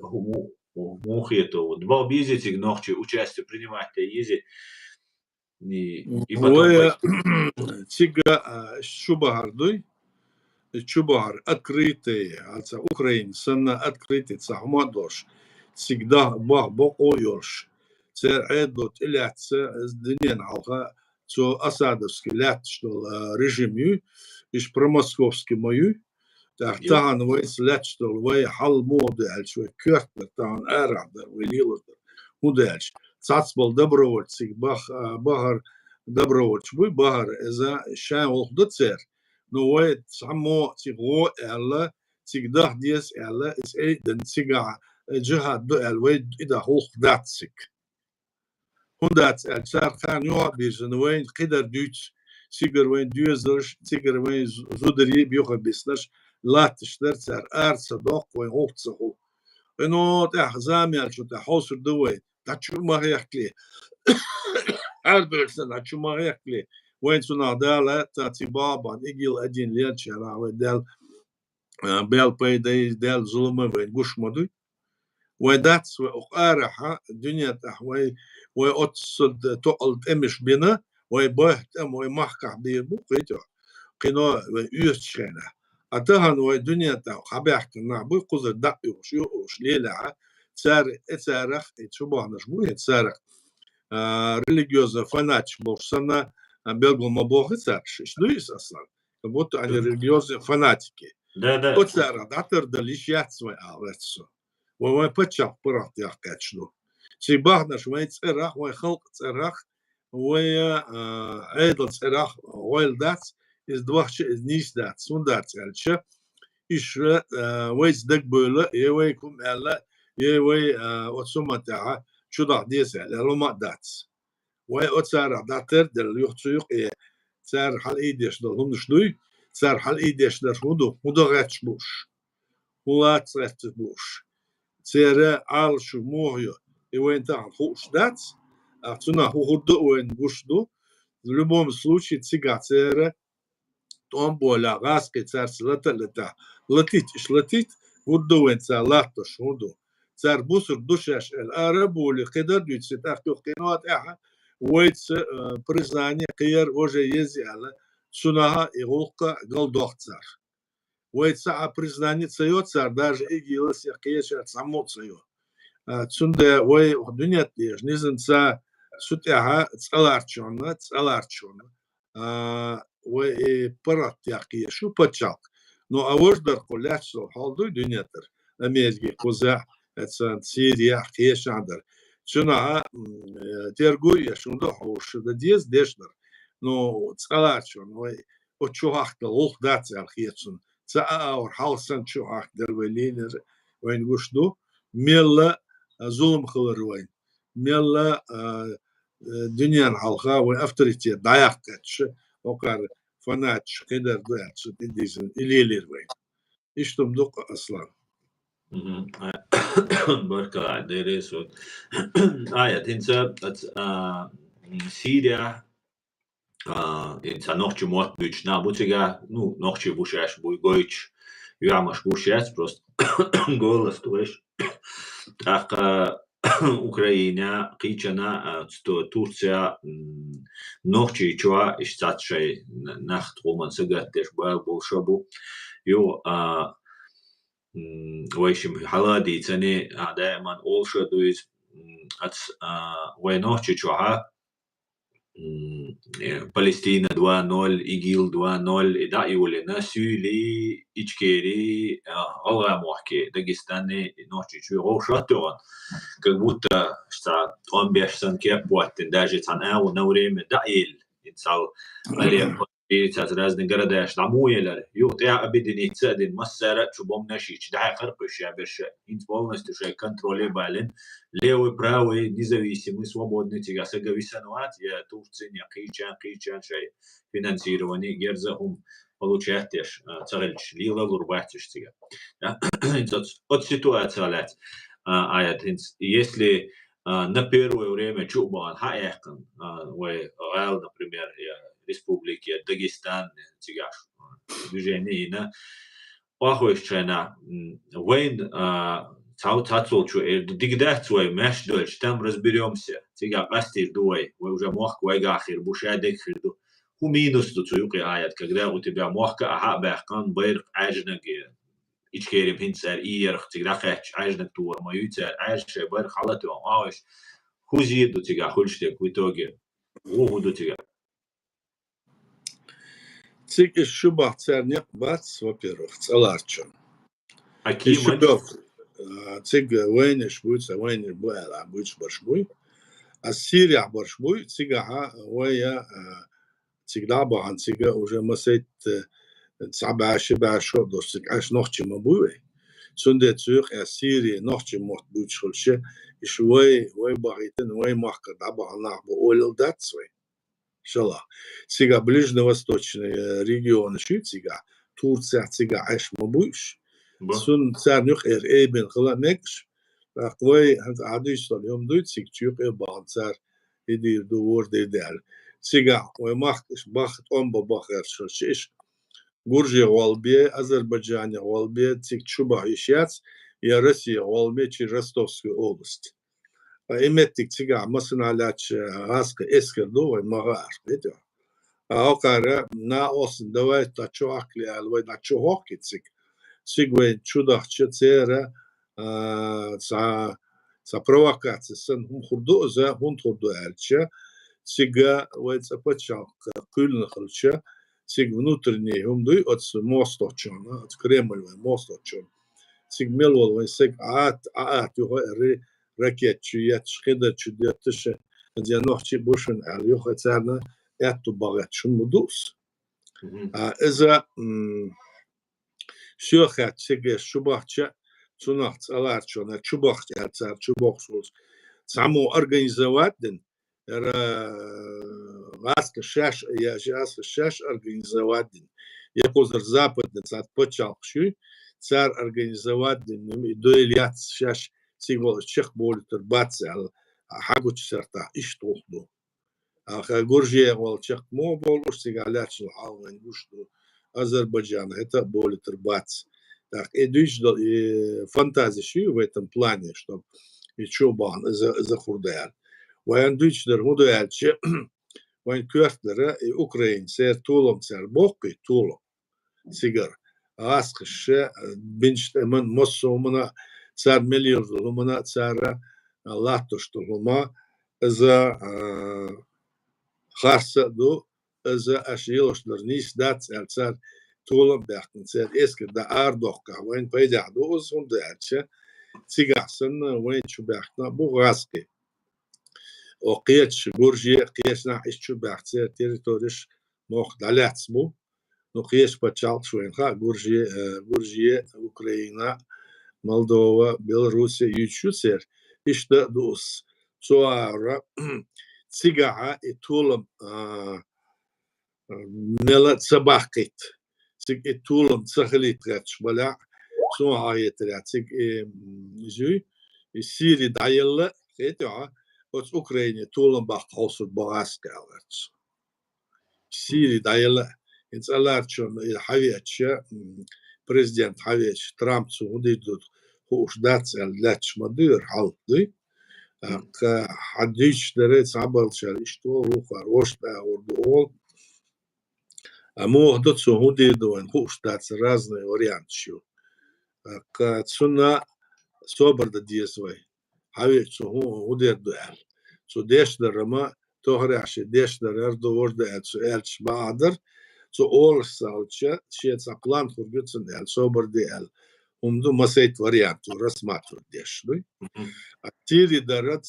مخيطه دبا بيزي تيج نوختي участие принимать يزي и потом تيجا شبهر دوي شبهر открытые على Украине سنة открытые سامودوش всегда бог цер эдот илятс днен алга цо асадовский лят что режимю иш промосковский мою так тан войс лят что вой хал моды альшо кёрт тан арада вилило удальш цацбол добровольцик багар добровольч буй багар за шан олдо цер но вой само тиго элла всегда диес элла is эйден цига جهة الويد إذا هو داتسك هندات صار كان يعبر وين قدر دوتش سيجر وين دوزرش سيجر وين زودري بيوخ بيسنش لا تشتر صار صدق وين هو تصحو إنه تحزامي شو تحوصر دوي تشو ما يحكي أربعين تشو ما يحكي وين سنادالة تاتي بابا إجيل أدين ليش على ودال بيل باي دال ظلمة وين قش مدوي وداتس وأقارحة الدنيا تحوي وأتصد تقلد إمش بنا ويبهت أم ويمحكح بيبو قيتو قناة ويوشينا أتهن والدنيا تحو خبيحك النعبو قزر دقي وش ليلة تسارخ تشبه نشبو تسارخ ريليجيوزا فاناتش بوشسنا بيلغو مبوخ تسارش شدويس أصلا كبوتو عن ريليجيوزا فاناتيكي ده أتسارخ داتر دليش ياتسوي أعرفسو وين بتشاف برا تياقات شنو سي باهناش وين تصرخ وين خلق تصرخ وين عيدل تصرخ وين دات is دوخش is نيش دات سون دات الش إيش ويز دك بولا يوي كم ألا يوي وتسمى تاع شو ده ديس على لما دات وين أتصار داتر دل يخطيق صار حال إيديش ده هم شدوي صار حال إيديش ده هدو غاتش بوش ولا تصرت بوش سيرة على شو موهيو وين تاع خوش دات أتونا هو هدو وين بوشدو в любом случае цыга сера том боля гаски цар слата лета летит шлетит هدو وين цар лато шуду صار بوسر دوشاش العرب واللي قدر يتسيت أختو قنوات إحا ويتس بريزاني قير وجه يزي على سنها يغلق قل دوخت صار ويتس بريزاني تسيوت صار داج إيجي لس يقيش تسموت سيو تسند وي دنيا تيش نزن سا سوتها تسألارتشون وي برات يقيش شو بتشاق نو أوش در قلاتش سو حالدو دنيا تر أميزجي قزع اتسان سيريا قيش عندر شنها تيرجو يشوندو حوش ديز ديشنر نو تسألارتشون وي وتشوهاك دلوخ داتس الخيتسون تسأور حالسن تشوهاك در ولينر وين وشدو ميلا ظلم خلر وين ميلا دنيا الحلقة وأفتريتي ضيقتش وقار فناتش قدر ضيعتش تديزن إليلير وين إيش تمدق أصلا بركة ديريسون تنسى سيريا انت نوخче мот być na бутига ну нохче бушаш буй гойч ямаш бушаш просто голос туеш так Украина qичана Турция нохче чуа иштатшай нахт роман сагаттеш бал болшабу ё ويشم حلادي تاني دائما أولشا دويز وينوخче чуа Палестина 2-0, ИГИЛ 2-0, и да, и улина Сюли, Ичкери, Алгамохки, Дагестане, ночи чуо шатуан, как будто что он бешсан кепуатен, даже цанау на время да ил, инсал алия بيتات رازن قرداش لعمويلر يو تاع أبدني تسادن مسارة شبهم نشيش ده خربش يا برشا انت полностью شيء контроле бален левый правый независимый свободный тига сагави сануат я Турция не قيچان شيء финансирование герзахум получаешь царельч лила лурбатиш тига от ситуация лет если на первое время чубан хаехкан например республики Дагестан тигаш движение на похожчена войн цацолчу дигдах свой маш дольч там разберемся тига пастир дуй вы уже мох вайгахир бушадек хирду ху минус тут юки аят когда у тебя мохка аха бахкан байр ажнаг ичкерим хинсар иерх тига хач ажнаг тур маюцар аж байр халату ааш хузид до тига хульштек в итоге до тига Цик из шуба цернек бац, во-первых, целарчон. Цик войнеш будет, войнеш буэла, будет баршбуй. А Сирия баршбуй, цига вая цигда бахан цига уже масет цабаши башо достик аж нохчи мабуй. Сунде цюх а Сирия нохчи мот будет шулше. Иш вай бахитен вай махка да бахан нахбу олил датсвай. Шала. Сега ближневосточные регионы шицига, Турция цига аш мабуш. Сун царнюх эбен хламекш. Аквай адыштал йом дуйцик чук эбан цар идир дуор дедал. Цига ой махтш бахт омба бахер шиш. Гуржия Волбе, Азербайджане Волбе, цик чуба ишяц, и Россия Волбе через Ростовскую область. Иметтик цига масыналяч аска эскерду магаш это аокара на осн давай тачуакли алвай на чухоки цигвей чудахча цера за провокации сан хурду за хурду элча цига вай цапачак кульнахлча циг внутренний хумдуй от мосточона от Кремль мосточон циг мелвол сек аат его ركيتشيات شخيدة شديتش ديال نوحتي بوشن عليو خاطرنا ياتو باغات شو مدوس إذا شو خات سيجي شو باختشا تناخت ألارتشونا شو باخت هاتسار شو باخسوس سامو أرجانيزواتن غاسك الشاش يا جاس الشاش أرجانيزواتن يقول الزابط نتاعت بتشالقشي صار أرجانيزواتن دويليات شاش سيقول الشيخ بولتر باتس على حاجة تسرتا إيش تأخذه. جورجيا والشيخ مو بولوش سيقالات الحاول نقوله أذربيجان هتا بولتر باتس Так, и digital, и фантазия в этом плане, что и чубан за хурдер. Вайн digital худер, че вайн квартера и Украин сер тулом сер бокки тулом сигар. Аскше бинч мен моссомана сер миллион мана сер латто что лума за харса до за ашилошнер нис дат сер тулом бяхтен сер эскер да ардохка вайн пайда до сон даче سيجاسن وين شو بيحنا بوغاسكي وقيتش جورجي قيسنا إيش شو بيحتى تيريتوريش موخ دالاتسمو نقيش بتشال شوين خا جورجي أوكرانيا مولدوفا بيلاروسيا يشو سير إيش ده دوس سوارا سيجاها إتولم ملت سباقيت سيج إتولم سخليت غتش بلا سو عايت راتسيج جوي السيري دايلا خيتوا وتس أوكرانيا تولم باخ حوصل بغاسكا غتش السيري دايلا إنت ألارتشون الحويتش بريزيدنت حويتش ترامب سوديدو خوش داتس اللاتش مدير حالدي حديش دريت عبر شالشتو وخار وشتا وردوول أمو هدت سوديدو إن خوش داتس разные варианты شو كاتسونا صبر ديسوي حاول هو ودير دوال سو ديش درما توهر عشي ديش در اردو ورد سو الش بعدر سو اول سالچا شيت بلان خرجتن ال صبر ديال دو مسيت واريانت رسمات ديش دوي تيري درت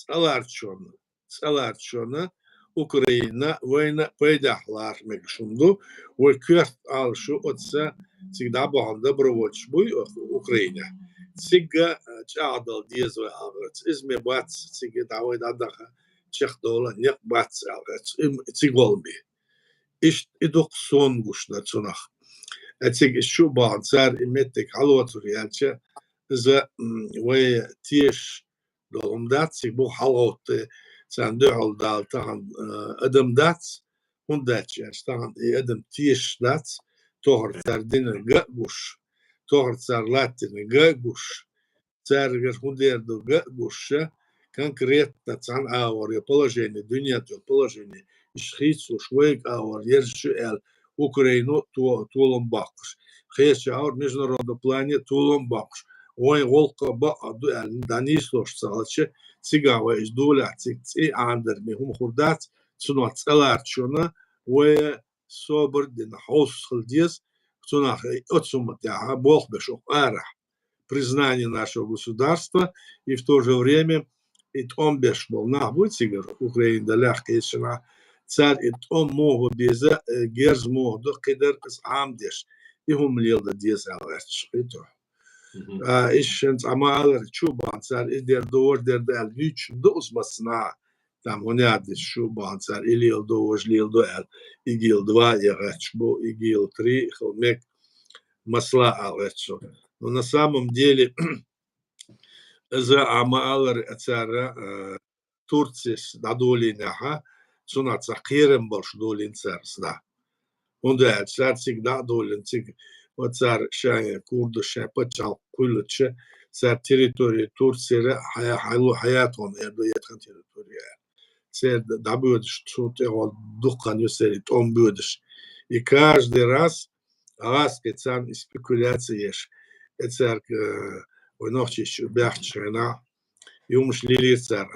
аларчона Украина война пойдахлар мегшунду وكرت ал شو отса всегда богом добровольч буй Украина سيجا تعادل ديزوي أغرت إزمي بات سيجا دعوي دادها شيخ دولة نيق بات أغرت تيغولبي إيش إدوق صون غوشنا تونخ أتيج شو بعد صار إمتك حلوة ريالشة إذا وي تيش دولم دات سيبو حلوة سان دوحل دال تهان أدم دات هون داتش تهان أدم تيش دات تهر تردين غوش تهر صار لاتين غوش царь худерду гуша конкретно цан аур положение дуня то положение ишхицу швейк аур ершу эл Украину тулом бакш хеш аур международном плане тулом бакш ой волка ба аду эл данислош салче цигава из дуля ци андер ми хум хурдат цуна цаларчона ой собр дин хаус хлдес цуна отсумат я бог бешох ара признание нашего государства и в то же время он бешбол на бутигер Украина легкая шина царь он мог без герз мог до кидер с амдеш и humлил да диес алерч это ишен амалер чубан царь и дер дер дел вич доз масна там он ядеш чубан царь или дож лил дуэл игил 2 ярачбо игил 3 холмек масла алерч. Но на самом деле за Амалар цара Турция дадолинаха цуна цахирем борш долин царсда. Он да цар всегда долин циг вот цар шая курду шая пачал кулче цар территория Турции хаятон эрдоятхан территория. Цар дабудш что-то духан юсерит он будешь. И каждый раз цан спекуляции цар ونوخش بيحشنا يوم شليلي صار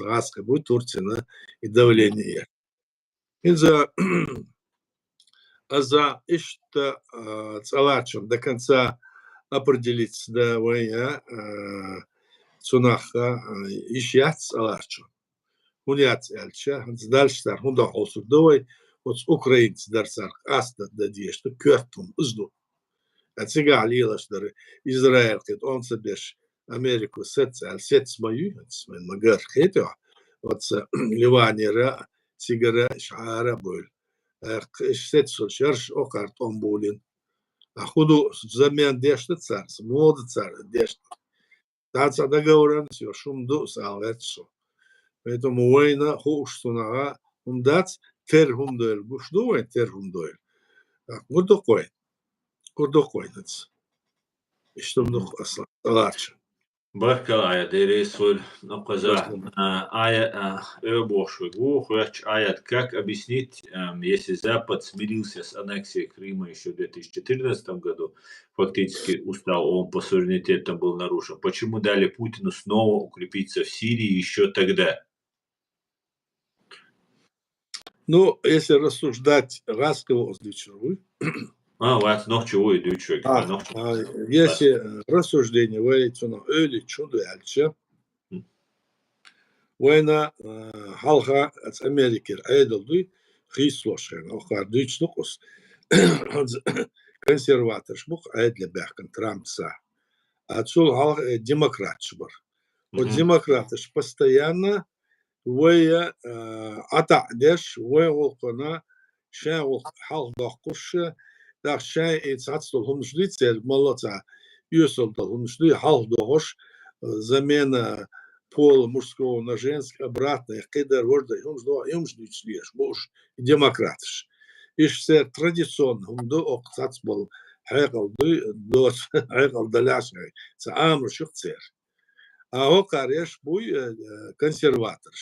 غاس بو تورتنا الدولينية إذا إشت صلاتشون до конца определить да война цунаха ищать صلاتشون هنيات эльча дальше сар хунда холсу довой вот украинцы дарсар аста да диешто кёртум узду Отсега алилаш дары Израиль кет он собеш Америку сет смою смен магар хето вот Ливанера сигара шара бол сет шарш окарт он болин а худу замен дешт цар мод цар дешт таца договорен все шум до салецо поэтому война хуштунага умдац терхумдойл буштуй терхумдойл вот такой Курдохойнец. что нох асла ларча. Barkala derесволь нокоза öbошвы гухач аят как объяснить, если Запад смирился с аннексией Крыма еще в 2014 году, фактически устав ООН по суверенитету был нарушен, почему дали Путину снова укрепиться в Сирии еще тогда? Ну, если рассуждать ласково озвучиваю, Вас нохчу идут человек, если рассуждение воится öyle чудо альче, война халха от Америки айдалды хислошен, охар дичнукус консерватор шмух айдле бяхкан Трампса. Отсюда халх демократ шбар. Вот демократы постоянно ويا أتعدش ويوقنا شاو حال دقش داخ شاي إتصل هم شديد سير ملتا يوصل هم شديد حال دقش замена пола мужского на женское обратно кидер ворда им шдид шлеш бош демократиш иш все традиционно до оксац был хайгал до хайгал даляш ца амр шухцер. А Окареш буй консерватор.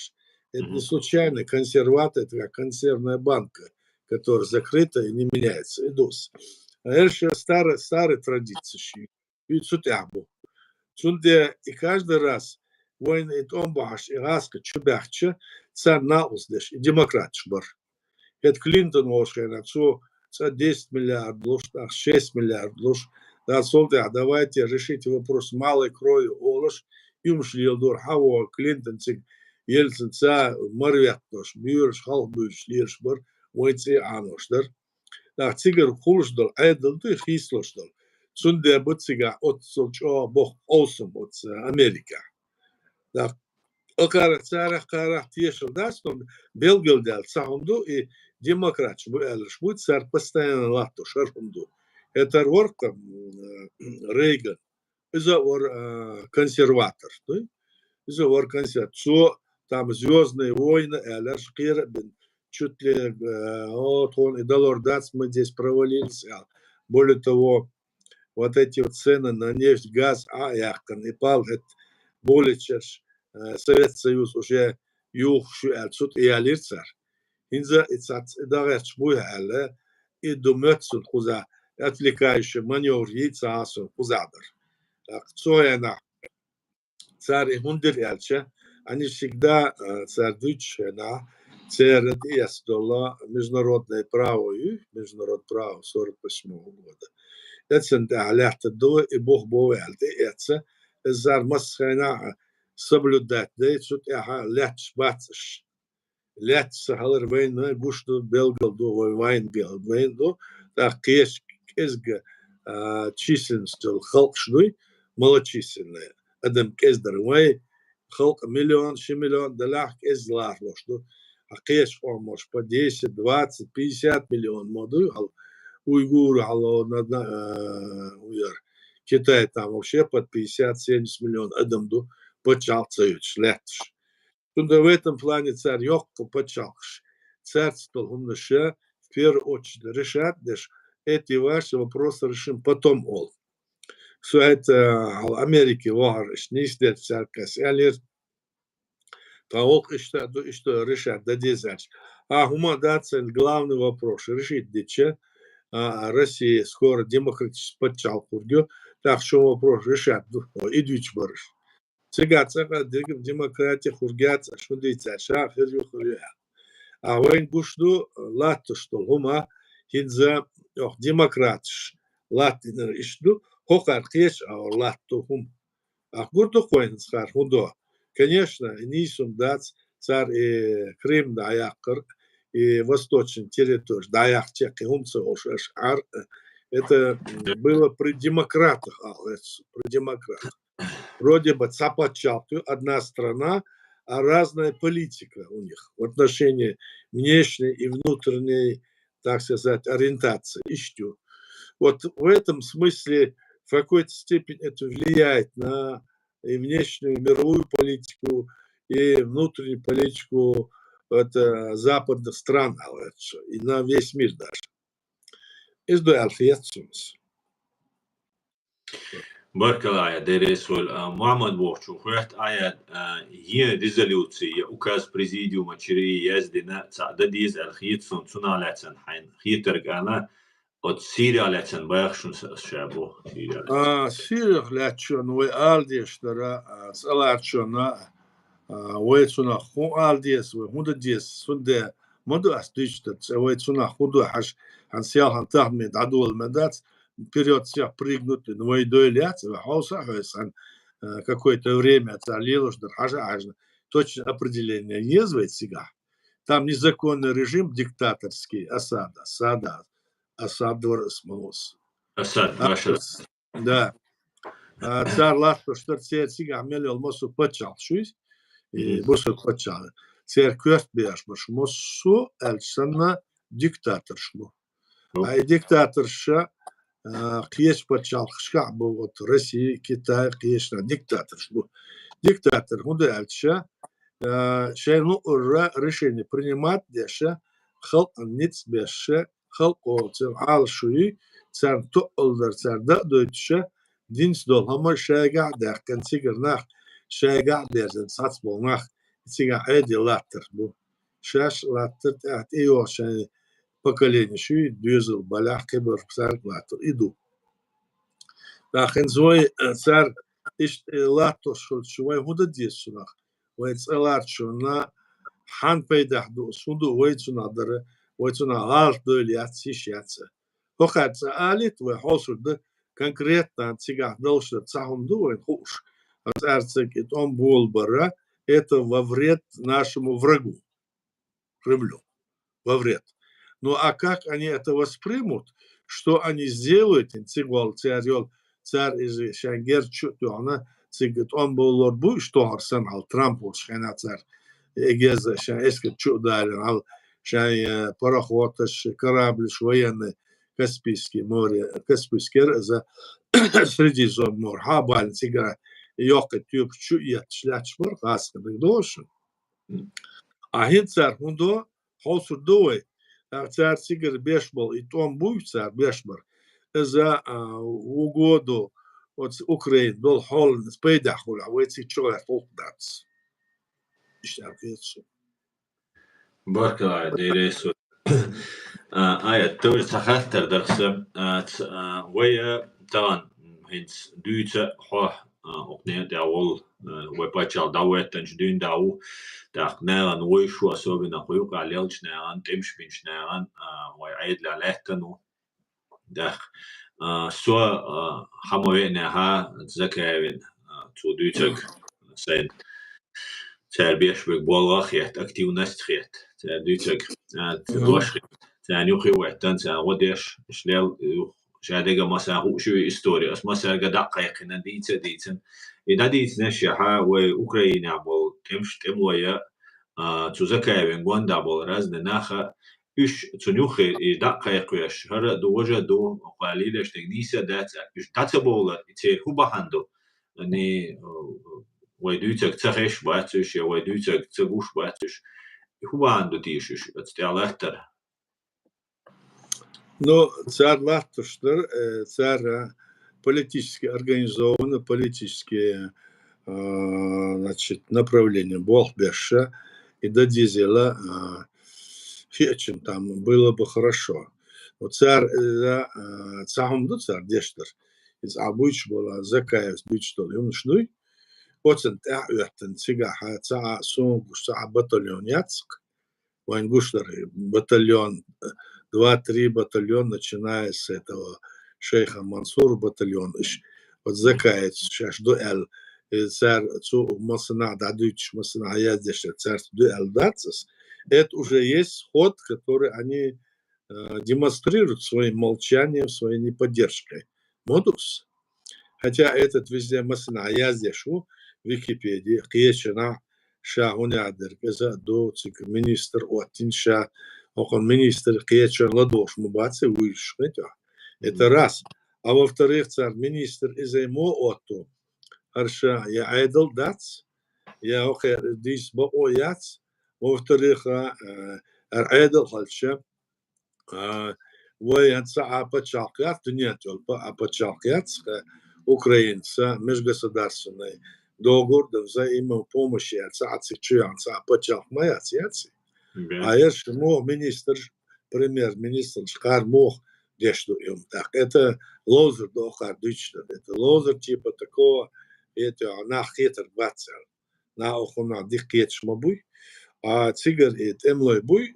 Это не случайно. Консерватор – это как консервная банка, которая закрыта и не меняется. Идус. А это старые традиции. И цутябу. Цунде и каждый раз война и томбаш и раска чубяхча царь науздеш и демократ шбар. Это Клинтон волшебно, что 10 миллиардов, 6 миллиардов. Да, солдат, давайте решите вопрос малой кровью олош. Юмшлил дор хаво Клинтон цик Ельцин ца марвятош бюрш хал бюрш лиршбар войце аноштер. Да цигар хулшдал айдал ты хислоштал. Цунде бутсига от солчо бог олсом от Америка. Да окара царах карах тешил дастом белгелдал саунду и демократ буэлш будет царь постоянно лату шархунду. Это ворка Рейган. Это консерватор, это консерватор. Что там Звездные войны, Эляш Кирабин, чуть ли вот он и Долордац мы здесь провалились. Более того, вот эти вот цены на нефть, газ, яхтан и пал, это более чем Советский Союз уже юхшу отсюда и алирцар. Инза и дарец буя и думается куда отвлекающий маневр яйца асу кузадр. Цояна царь Хундер Эльче, они всегда царь Дучена, царь $10 международное право и международное право 48 года. Это алярта до и бог бовельте, это зар масхайна соблюдать, да и тут я лять бацш. Лять сахалер вейн, гушту белгал до вайн гел вейн до, так кеш кезга численность халкшной, малочисленная. Адам кездер вей халк миллион, 6 миллион долларов кезлар лошду. А кеш может по 10, 20, 50 миллион моду, уйгуры, Китай там вообще под 50-70 миллионов адамду почалцают шлетш. Туда в этом плане царь Йокко почалш. Царство умнаше в первую очередь решат, эти ваши вопросы решим потом ол. Все это Америки вариш, не истет всякое. Таок и что решат, да дезач. А гуманитация главный вопрос решить, диче. Россия скоро демократически подчал кургю, так что вопрос решат, идвич барыш. Цыгаца, демократия хургяца, что дитя, шах, хургя. А войн гушду, латто, что гума, хинза, демократиш, латинер ишду, хокар кеш, а латто гум. А гурду хойн схар, худо. Конечно, нисум дац, царь и Крым, да, якор, и восточной территории, да, яхчек, и умцы, ошар, это было при демократах, при демократах. Вроде бы цапачалку, одна страна, а разная политика у них в отношении внешней и внутренней, так сказать, ориентации. Ищу. Вот в этом смысле в какой-то степени это влияет на и внешнюю мировую политику, и внутреннюю политику западных стран, и на весь мир даже. Из дуэльфиецумс. Barkalaya Deresul Muhammad Borchu Huet Ayad هي ريزوليوتسي وكاز بريزيديوم تشري يزدنا تعدديز الخيط صنع لاتن حين خيطرق أنا от Сирия летен باخشون شابو Сирия لتن Сирих лячон, вы алдиштера, саларчона, вы цуна ху алдиес, вы худадиес, сунде, моду астичтер, вы цуна худу хаш, хансиал хантахмид адул медац, вперед всех прыгнут, но вы доиляц, вы хауса, какое-то время цалило, что хажа, точное определение не звать сега. Там незаконный режим диктаторский, Асад смолос. أسد باشا Да. Цар латто что сега мелел мосу почал шусь и мосу почал. Цар квест беш мосу эльсана диктаторшму. А диктаторша киеш почал шкабу от России, Китай, киеш на диктаторшму. Диктатор худа эльша шейну ура решение принимать деша хал ниц беше хал оцел ал шуи цар то олдер цар да дойче دينس دول هم شايع ده كان سيجر ناخ شايع ده زين ساتس بول ناخ سيجر عادي لاتر بو شاش لاتر تحت ايوه عشان поколение شوي ديوزل بلاح كبر بسار لاتر ايدو لكن زوي صار ايش لاتر شوي هو ديس ناخ ويتصلات شونا حان بيدح دو سودو ويتسونا در ويتسونا غالط دول ياتسيش ياتسا وقت سالت وحوصل ده конкретно цигах должен сам дует хуш. Арцекит он был бара, это во вред нашему врагу, Кремлю, во вред. Ну а как они это воспримут, что они сделают, цигвал царь из Шангерчутона, цигит он был лорбу, что Арсен ал Трампу, шхена царь, эгеза, шан эскет чудален, ал шан парохоташ, корабль военный, Каспийский море, Каспийский за Средиземное море, Хабаль, Сигара, Йока, Тюб, Чуят, Шлячмар, Хаска, Дошин. А хинцар, хундо, Холсур Дуэй, царь Сигар Бешбал, и Том Буй, царь Бешмар, за угоду от Украины, дол Холл, Спейдахула, а эти человек Холдац. Barkalaya Deresul آية تقول سخاطر درسة ويا طبعا هنس دوتة حوح أغنية داول وباچال داوت تنجدين داو داق نارن ويشو أسوبنا قيوق عليلش نارن تمش بينش نارن ويعيد لالهتنو داق سوا حموينا ها تذكرين تو دوتك سين تربيش بك بولغيت أكتيو نستخيت دوتك دوش تاني يوخي وقتن تان وديش شلال شادقة مسا هو شو إستوري أس مسا قدق قيقنا ديتن إذا ديتن الشيحة وأوكرانيا بول تمش تمويا تزكاين غوندا بول رازن ناخا إيش تنيوخي دق قيقوش هر دو وجه دو قليلش تقديسة دات إيش تاتبول إتي هو بحندو أني ويدوتك تخش باتش يا ويدوتك تغوش باتش هو عنده تيشش أتستعلاتر Но царь Латуштер, царь политически организованный, политические значит, направления Болбеша и до Дизеля Фечем там было бы хорошо. Но царь Цахумду, царь Дештер, из Абуч была Закаев, Бичтол, Юмшнуй, Оцен Тахуятен, Цигаха, Ца Сум, Ца батальон Яцк, Вангуштер, батальон 2-3 батальона, начиная с этого шейха Мансур батальон, вот закает сейчас дуэль, царь цу масана дадуч масана яздешь царь дуэль дацис, это уже есть ход, который они демонстрируют своим молчанием, своей неподдержкой. Модус. Хотя этот везде масана яздешь в Википедии, киечена шагунядер, за доцик министр Оттинша. Он министр Киечер Ладош Мубацы вышел. Это раз. А во-вторых, царь министр из ему отто. Арша я айдл дац. Я охер дис бо ояц. Во-вторых, айдл хальша. Воянца апачалкят. Нет, апачалкят. украинца, межгосударственный договор, да взаимопомощи, почах моя цяци. А я ж мог министр, премьер-министр, шкар мог дешду им так. Это лозер до хардычта, это лозер типа такого, это на хитр бацел, на охуна дикет шмабуй, а цигар и темлой буй,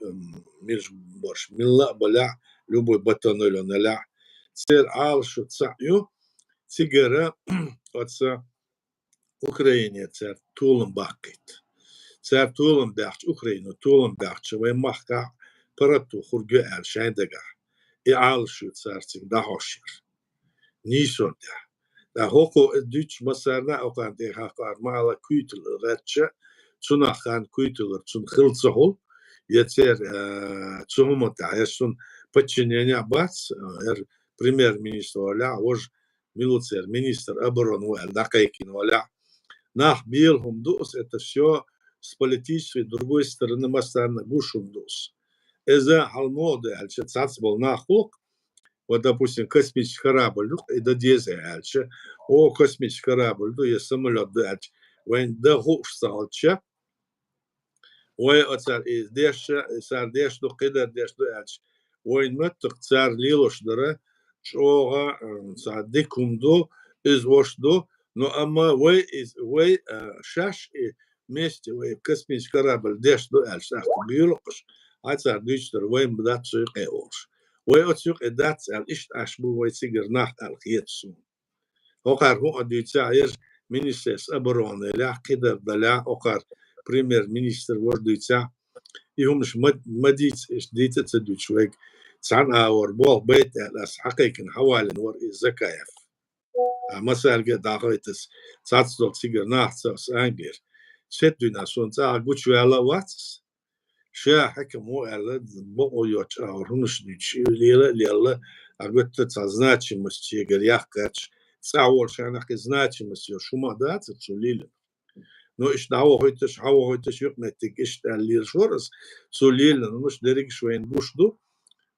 мирж борш, милла баля, любой батонулю наля, цер ал шуцаю, цигара отца Украине цер тулом бакет. Цер тулом бахч Украину, тулом бахч, вы махка парату хургу эл шайдага. И ал шу цер циг дахошир. Нison да. Да хоко дюч масарна окан де хакар мала куйтл ретче, цунахан куйтл цун хилцахол, яцер цумота, ясун подчинение бац, премьер-министр Оля, ож милуцер, министр обороны Оля, Дакайкин Оля. Нах билхум дус, это все с политической другой стороны масарна гушум дус. Эза халмоды, альче цац был нахлук, вот, допустим, космический корабль, и до дезе, альче, о космический корабль, я самолет, альче, вен да хуш салче, ой, оцар из деша, сар дешду, кида дешду, альче, ой, мэттук цар лилош дара, чога, цар дикумду, из вошду, но ама ой, из ой, шаш, и вместе, ой, космический корабль, дешду, альче, ахту биолокош, а цар дичтер, ой, мдат суик эош. ويأتيك إدات الإشت أشبو ويتيجر ناح الخيتسون. أقار هو أديتاير مينيسترس أبرون لا كده بلا أقار بريمير مينيستر ورديتا يهمش مديت إيش ديت تدوش ويك سان أور بول بيت الأس حقيقة حوالين ور الزكايف. مثلا قد داخلتس ساتسدول تيجر ناح تس أنجر. شدنا سون تا قوش ولا واتس. شا حكم هو على بقوا يوتش أو هنش ديش ليلا أقول تتزناتش مستيجر يحكش سأول شان أخزناتش مستيجر شو ما دات تسوليل نو إيش دعوة هيتش يقمتك إيش اللي شورس سوليل نوش دريك شوين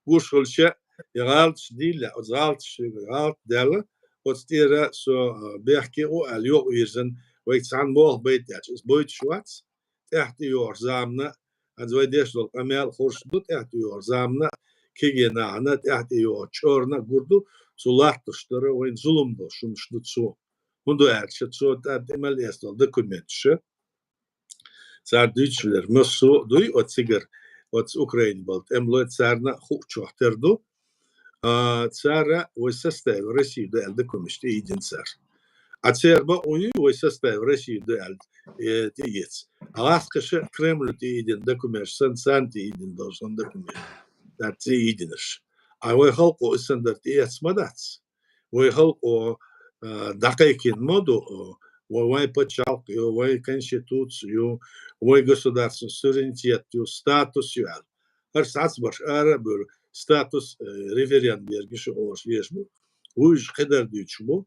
بوش كل شيء يغالش ديلا أو زغالش يغالت دالا وتستيرا سو بيحكي أو اليوم يزن ويتسعن موه بيتاش إس بيت شواتس تحت يور زامنا أزوي ديش دول أميال خورش دو تحت يور زامنا كيجينا أنا تحت يور شورنا قردو سلاح تشتري وين ظلم دو شنش دو تسو هندو أرش تسو تحت إمال يسدل دكومنتش صار ديشلر مسو دوي وتسيجر وتس أوكرين بلت إملو تسارنا خوك شوحتر دو تسارة ويسستيف رسي دو الدكومشت إيدين سار أتسير بقوني ويسستيف رسي دو تيجيتس Alaska'şı Kremlin tiyidin dokumer, sen tiyidin dozan dokumer. Der tiyidiniz. Ay halk o isendir tiyetsmadats. Vay halk o dakaykin modu vay почалк, vay конституцию, vay государственный суверенитет, статус юал. Her satsbaş ara böyle status referen vergisi olmuş yeşmu. Uj kadar düçmu.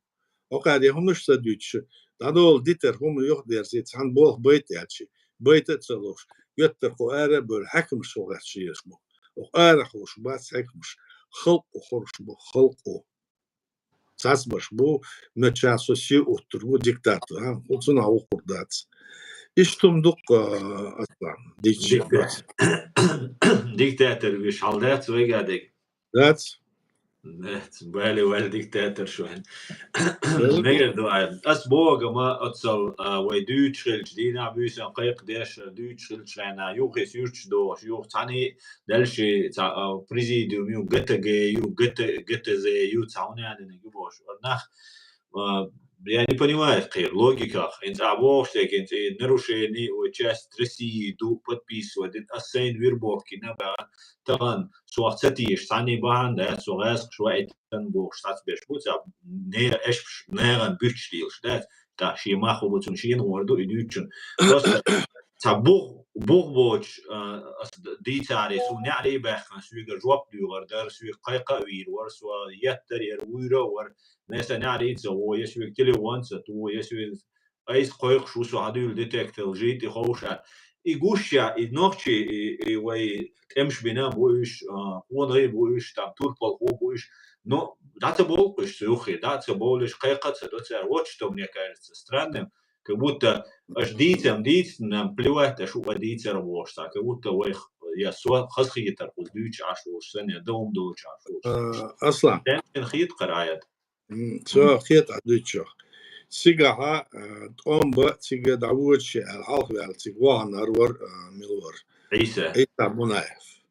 O kadar yapmışsa düçü. Dadol diter hum yok derse han bol baytyaçı. Baytatsalos. Götter ko ara böyle hakim soğatçı yeşmu. O ara hoş bas hakmış. Halk hoş bu halk o. Satsbaş bu meçasosi oturgu diktatör. Ha, otsuna okurdat. İştumduk aslan. ديكتاتور مش حالات ويقعدك That's بالي ولا ديكتاتور شو هن نير دواعي أسبوع ما أتصل ويدوت شغل جديد عبيس قيق داش دوت شغل شغلنا يوخس يوش دوش يوخ تاني دلشي تاع بريزيديوم يو جت زي يو تاعوني يعني نجيبوش ونخ يعني понимаешь, خير логика, انت عبوشتك انت نروشيني وچاست رسيدو подписывать السين вирбовки نبا تغن سوات ستيش تاني باهن ده سوغاس شوية تنبوش تاتبيش بوتا نير اش نيرن بيتشليلش ده تا شي ماخو بوتون شين وردو يدوچن بس تا بوغ دي تاري سو نعلي باخن سويغر جواب ديور دار سويغ قيقا وير ور سو يتر يرويرو ور ناسا نعري هو يسوي كتلي وانسا هو يسوي ايس قيق شو سو عدو الديتكتل جيت يخوشا يقوشا ينوخشي وي تمش بنا بويش ونغي بويش تام توربال هو بويش Ну, это болкуш, сухи, да, це болиш кайкаться, да, це вот что мне кажется странным, как будто аж дитям плевать, аж у дитя работаешь, как будто я хасхитар, дюч ашуш, сене дом дуч ашуш. أصلا Теншин хит караят. شو خيط عدوشة سيجاها تقوم بتيجي دعوة شيء الحلق بالتيجوها نرور ملور عيسى. إيتا منايف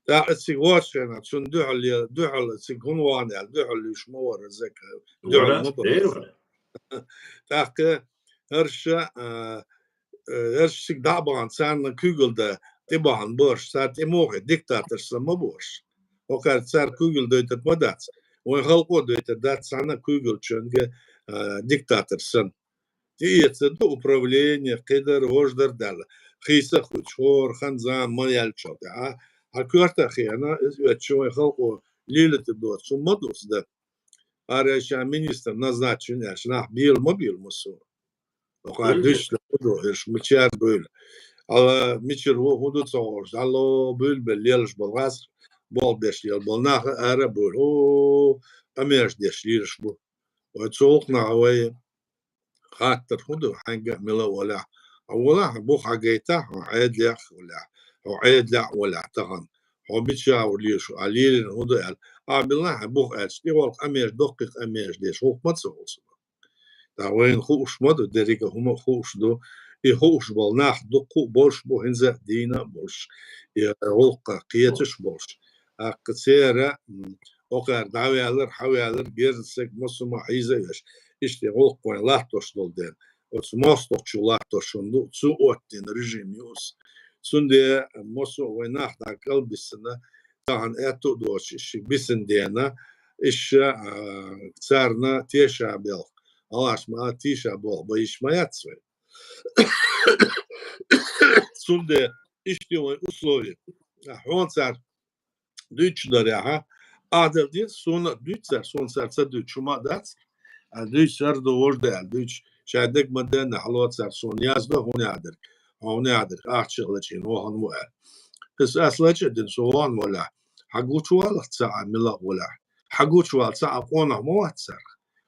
دا التيجوها شيء شون دعل تيجون وانا دعل يشمور زك دعل ورا مبر دير تاك هرشة هرش دعبان سان كوجل ده تبعن برش سات إموه ديكتاتور سما برش وكان سار كوجل ده تتمدات وخلقوا ده تدات سانا كوجل شنجة диктатор сын. Тиется до управления, кедер, вождар дала. Хиса хучор, ханзан, маяльчот. А кварта хиана, чего халку лилит до суммадус да. А реша министр назначен, аж на бил мобил мусу. Оха дыш до, аж мчар был. А мчар во худу цорж, алло был белелш болгас, бол беш ел бол на ара был. О, амеш деш лирш бу. وتسوقنا هواي خاطر خدو حاجة ملا ولا بوخ حاجيته عيد لح ولا عيد لح ولا تغن هو بيتشا وليش عليل هدو قال بالله بوخ أشتي والق أمير دقيق أمير ليش هو ما تسوق تا وين خوش مدو دريك هم خوش دو خوش بالناح دقو بولش بو هنزا دينا بولش والق قيتش بولش كثيرة وقار دعوالر حوالر جيرسك مسمى عيزيش اشتغل قوين لاتوش دولدين وتماستوك شو لاتوش شندو تسو اوتين رجيم يوس سندي مسو ويناح دا قلب السنة طبعا اتو دوش اش بسن دينا اش تسارنا تيشا بيل علاش ما تيشا بول بايش ما يتسوي سندي اشتغل условия هون صار دوتش دريها Adel diye sonra düçser son serse düçuma ders. Düçser de orada düç şadek maden halot ser son yazda hunadır. Hunadır. Ahçıqlıçın o hanım var. Kız aslaçı din soğan mola. Haguçwal tsa mila wala. Haguçwal tsa qona muatser.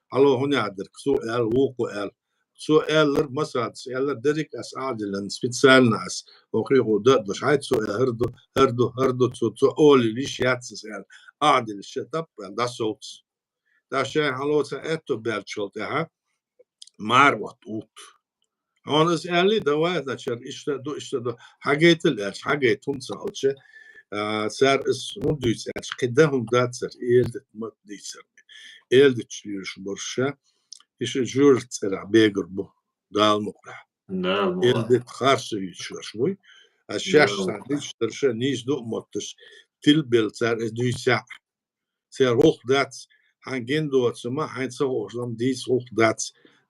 Halo hunadır. Sual wuqu el. سؤال مثلا سؤال درك أسعادلن سبيتسال ناس وقريقو ده شايد سؤال هردو سؤال ليش ياتسال عادل الشتاب ده صوت ده شيء حلوة أتو بيرشلت ها ماروت أوت هون اسألي ده واحد نشر إيش ده حاجات الأش حاجات هم سالشة سر اسمه ديس أش قدهم ده سر إيلد ما ديسر إيلد تشيلش برشة إيش جورت سر بيجربو ده المقرح إيلد خارج يشوش مي الشاش سانديش ترشة نيش دو مطش تلبل سر ديسا سر روح دات هنجين دوت سما هنسا وشلام ديس روح دات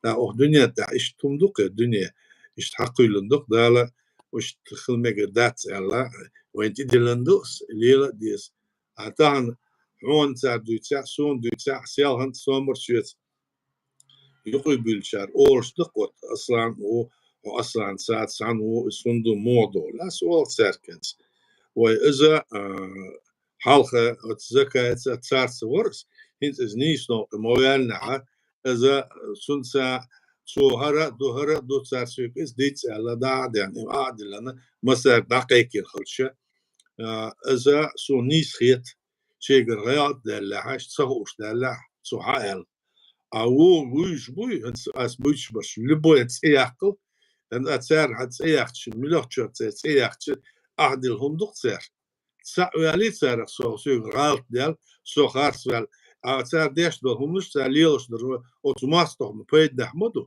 دا أو دنيا دا إيش تمدوك الدنيا إيش تحقق لندوك دا لا وإيش تخلمك دات الله وين تدلندوس ليلا ديس أتان هون سر ديسا سون ديسا سيال هند سومر شيت يقول بالشار أورش دقوت أصلاً وأصلاً ساعات سان وسندو موضوع لا سؤال ساركنس وإذا حلقة أتذكر تسار سورس هنت إزنيش نو موالنا إذا سنسا سو هرا دو تسار سوك إز ديتس على داعد يعني عادل لنا مسار دقيق الخلشة إذا سو نيس خيط شيء غير دلعش صهوش دلع سو حائل أو ويش بوي أس بويش بس لبوي تسياقل لأن أتسار هتسياقش ملوش تسياقش أعدل هم دكتور سألي سار سو غلط ديال سو خارس وال أتسار ديش ده هم مش ساليلش ده أوتوماتيك مبيد نحمده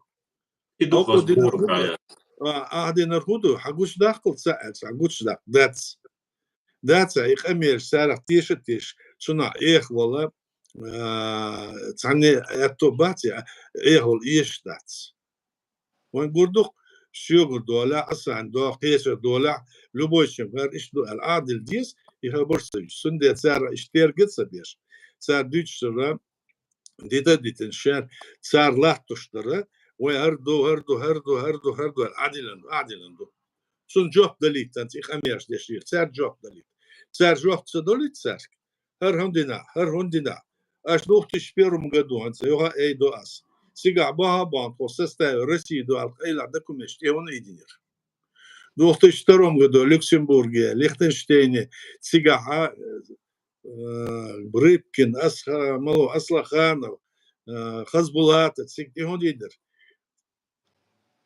يدخل زبور أعدي نرهده حقوش داخل سأل حقوش داخل that's إخ أمير سار تيش شنا إخ والله تعني أتوباتي إيهول إيش داتس وين قردوك شو دولا أصلا دو قيس دولا لبويشم غير إيش دو العادل ديس يخبرسي سندي سار إشتير قصة بيش سار دوش سرا ديتن شان سار لا تشترى وهردو العادل دو سن جوب دليت أنت إخ أميرش ديشير سار جوب دليت سار جوب تدليت سار هر هندنا аж в 2001 году, он сказал, эй, до ас. Сега баха банк, составил Россию до Алкаила, документ, и он единер. В 2002 году в Люксембурге, Лихтенштейне, Цигаха, Брыбкин, Аслаханов, Хазбулат, и он единер.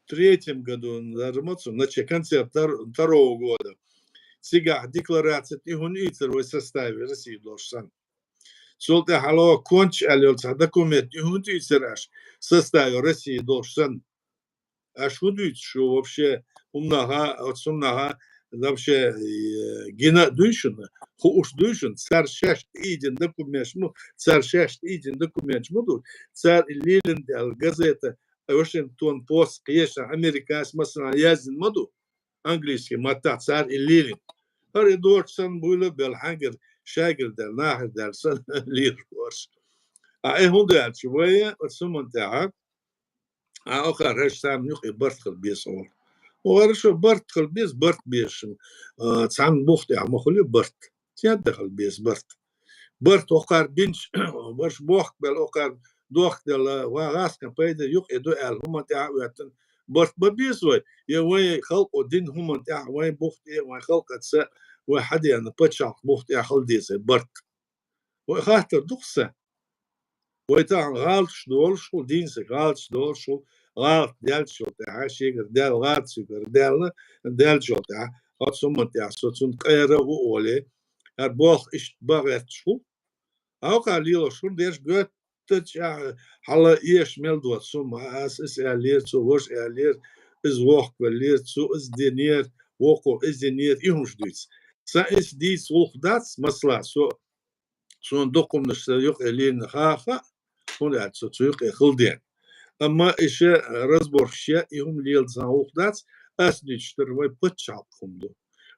В 2003 году, значит, конце второго года, Цигах декларация, и он идет в составе России должен. Солта хало конч алёлца документ, и он идет в составе России должен. А что думаете, что вообще умнага, вообще гена душина, уж душин, царь шаш иден документ, ну, царь шаш иден документ, ну, царь Лилин, газета, Washington Post, конечно, американский масса яздин моду, английский мата, царь Лилин. Har dort san bule bel hanger shager der nach der san lir was. Hon der شوية وتسمون تاعها آخر هشتام نخي برتخل بيسون وغيرشو برتخل بيس برت بيش تسعن بوخت يا مخلي برت تيدخل بيس برت وقار بنش برش بوخت بل وقار دوخت دل وغاس كان بيد يخ ادو ال هم تاع واتن برت ببيسوي يا وين خلق ودين هم تاع وين بوخت وين خلقت س واحد يعني بتشع بوخت يا خل ديس برت وخاطر دخسه ويتاع غالش دولش ودينس غالش دولش غالت ديال شو تاع شيغر ديال غالت شيغر ديال شو تاع هات سمون تاع سوتون قيره وولي هاد بوخ اش باغت شو او قال لي شو ديش قلت حالا ايش ملدوت سوم اس الير سو وش الير از ووخ بلير سو از دينير ووكو از دينير يهمش دويتس سا اس ديس ووخ داتس مسلا سو ندقم نشتيق الين خاخا هون سو تسوق خلدين اما ايش رزبور شيء يهم ليل زاوخ داتس اس ديشتر وي بتشالكم دو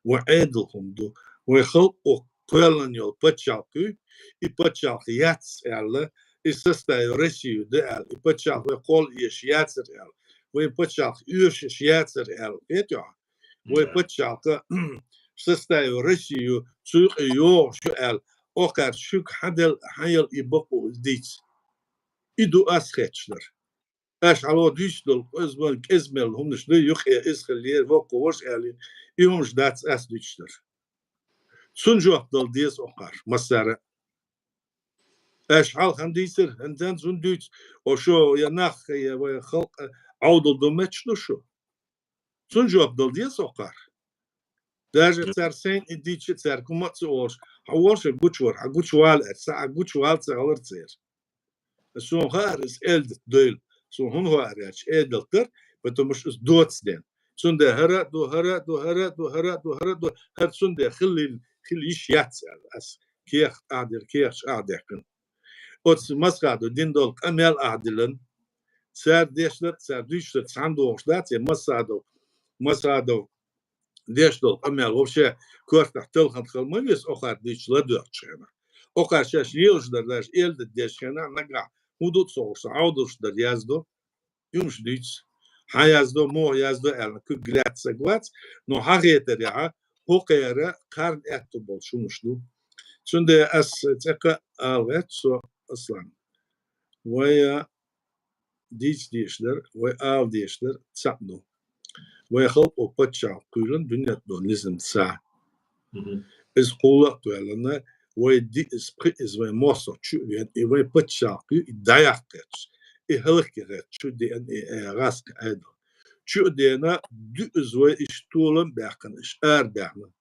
وعيدلهم دو ويخلقوا كلن يول بتشالكو يبتشالك ياتس الا استاي ريسيو دال يبتشالك يقول يش ياتر ال ويبتشالك يش ياتر ال فيتو ويبتشالك استاي ريسيو سوق يو شو ال اوكار شوك حدل حيل يبقوا ديتس يدو اسخيتشلر اش على ديشدل ازبن كزمل هم نشدو يخي اسخلير وقو وش ال يومش داتس اس ديشلر سنجو افضل ديس اوقار مسارة اش حال خنديسر انتن زندوت وشو يناخ يا خلق عودل دومتش شو سنجو افضل ديس اوقار даже царсен и дичи церкумат сош хавош гучвар гучвал са гучвал цалерцер сун харис элд дөл сун хун харич элдтер потому что доцден сун де хара до хара до хара до хара до хара до хар сун де خلي يش ياتسال اس كيخ ادر كيخ ادكن اوتس مسقادو دين دول امل ادلن سر ديشلر سر ديشلر ساندوش دات مسادو ديشدل امل вообще كورت تحتل خن خلميس اوخر ديشلا دوتشنا اوخر شاش يلجدر داش элд ديشنا نغا مودوت соус аудуш да яздо юмш дич хаяздо мо яздо эл ку глятса глац но хагетер я хокера карн эту бол шумушну чунде ас цека алвет со аслан ويا ديشلر ويا ديشلر تسابنو ويخلقوا بتشع كلن دنيا دون نزم ساعة إز قولة توالنا ويدي إسبري إز وين موصل شو يعني وين بتشع كل دايقتش إهلكت شو دي أن راسك عدل شو دينا دو إز وين إشتولن بيحكن إش بيحنا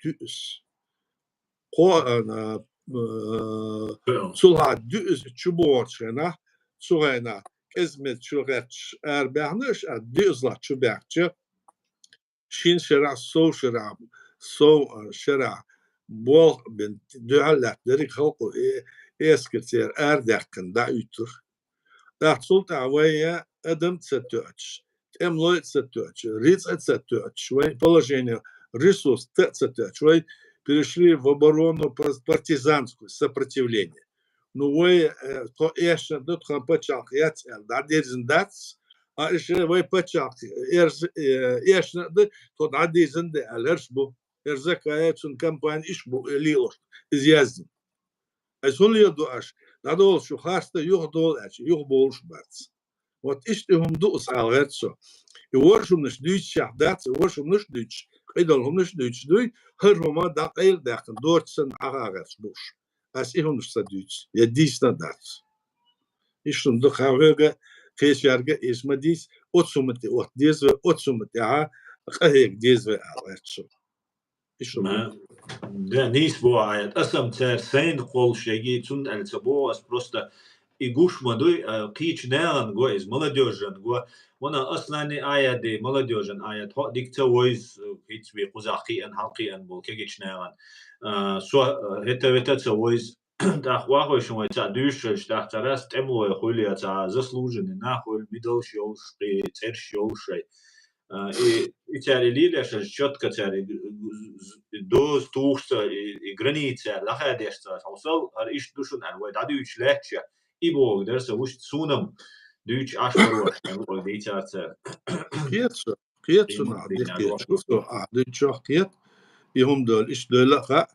دو إز قو أنا سلها دو إز تشبورشنا سوينا إزمت شو غتش بيحناش دو إز لا شو بيحكش شين شرع سو شرع شرع بول بنت دعالات دريك خلقو اسكتير اردكن دا يتر دا صلت عوية ادم تستوعش املو تستوعش ريц تستوعش وين положение ресурс тستوعش وين перешли в оборону партизанскую сопротивление ну вы то еще тут хапачах я да дезиндац ايش وي باتشاك ايش تود عدي زند الهرشبو ارزك ايتون كامبان ايش بو ليلوش ازيازن ازون لي دوش надол шу хаста юхдол юхболш барц. Вот иштehum dus algerso. И воршум наш дүйч шахдац, воршум наш дүйч. Идолхум наш дүйч дүй, хырхума да эйл дахын дортсан агагас буш. Ас ихум наш дүйч. Я дийсна дац. Иштум ду хавега кешярга исма дийс отсумати от дезве отсумати قهيك ديزوي عرفتشو إيشو ده نيس بو عيط أسم تار سين قول شيء تون التبو أس بروستا يجوش مدوي قيش نان جويز ملاديوجن جو وانا أصلاً آية دي ملاديوجن آية هو ديك تويز هيت بي قزاقي أن حلقي أن بول كيش نان سو هتا تويز داخ واخو شو تا دوش داخ تراس تمو يقولي تا زسلوجن ناخو ميدل شوش تير شوش إتاري ليش الشوت كتاري دوز توخت granitser lacha desta hausal ish dushun an wed adu ich lechja ibo der so wush tsunam duch ashmaro an deitzer قيتشو na ديكيتشو سو ديتشو قيت يهم دول إيش دول لا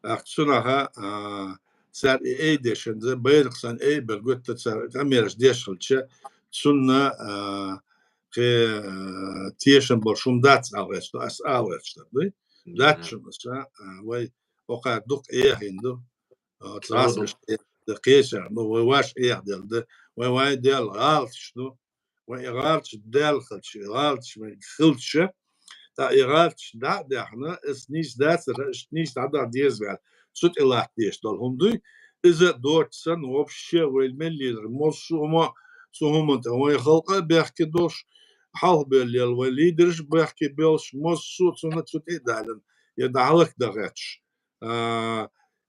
أختصنا سر أي ديشن زي بيرقصن أي برجوت سر كميرش ديشلتش سنة که تیشن برشون دات آورست از آورست دی دات شون مثلا وی وقت دک هندو تراس دقیقه نو واش دل ده وی دل غالش نو وی غالش دل غالش من خلش تا غالش ده احنا اس نیست دات نیست هذا دیز ول سوت الله دیش دل هندوی از دورت سن وبشه وی ملی موسوما سوهم تا وی خلقه بخک دوش حال بالليل وليدرش بحكي بيلش مصوت سنة إدالن يدعلك دغتش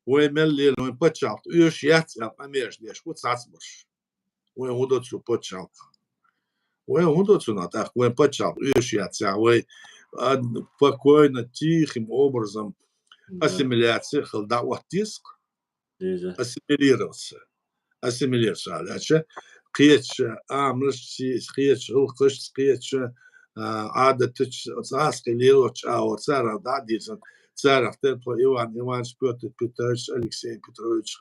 وين مليل وين بتشالت يوش ياتسال أميرش ليش وتصعصبش وين هدوتسو بتشالت وين هدوتسو ناتاق وين بتشالت يوش ياتسال وين فكوين تيخم أوبرزم أسيميلياتسي خل دعوة تيسك أسيميليرس على هذا قيتش عملش قيتش القش قيتش عادة تش قليل أو صار دعديسن صار اخترت إيوان سبوت بيترش أليكسي بيتروفيتش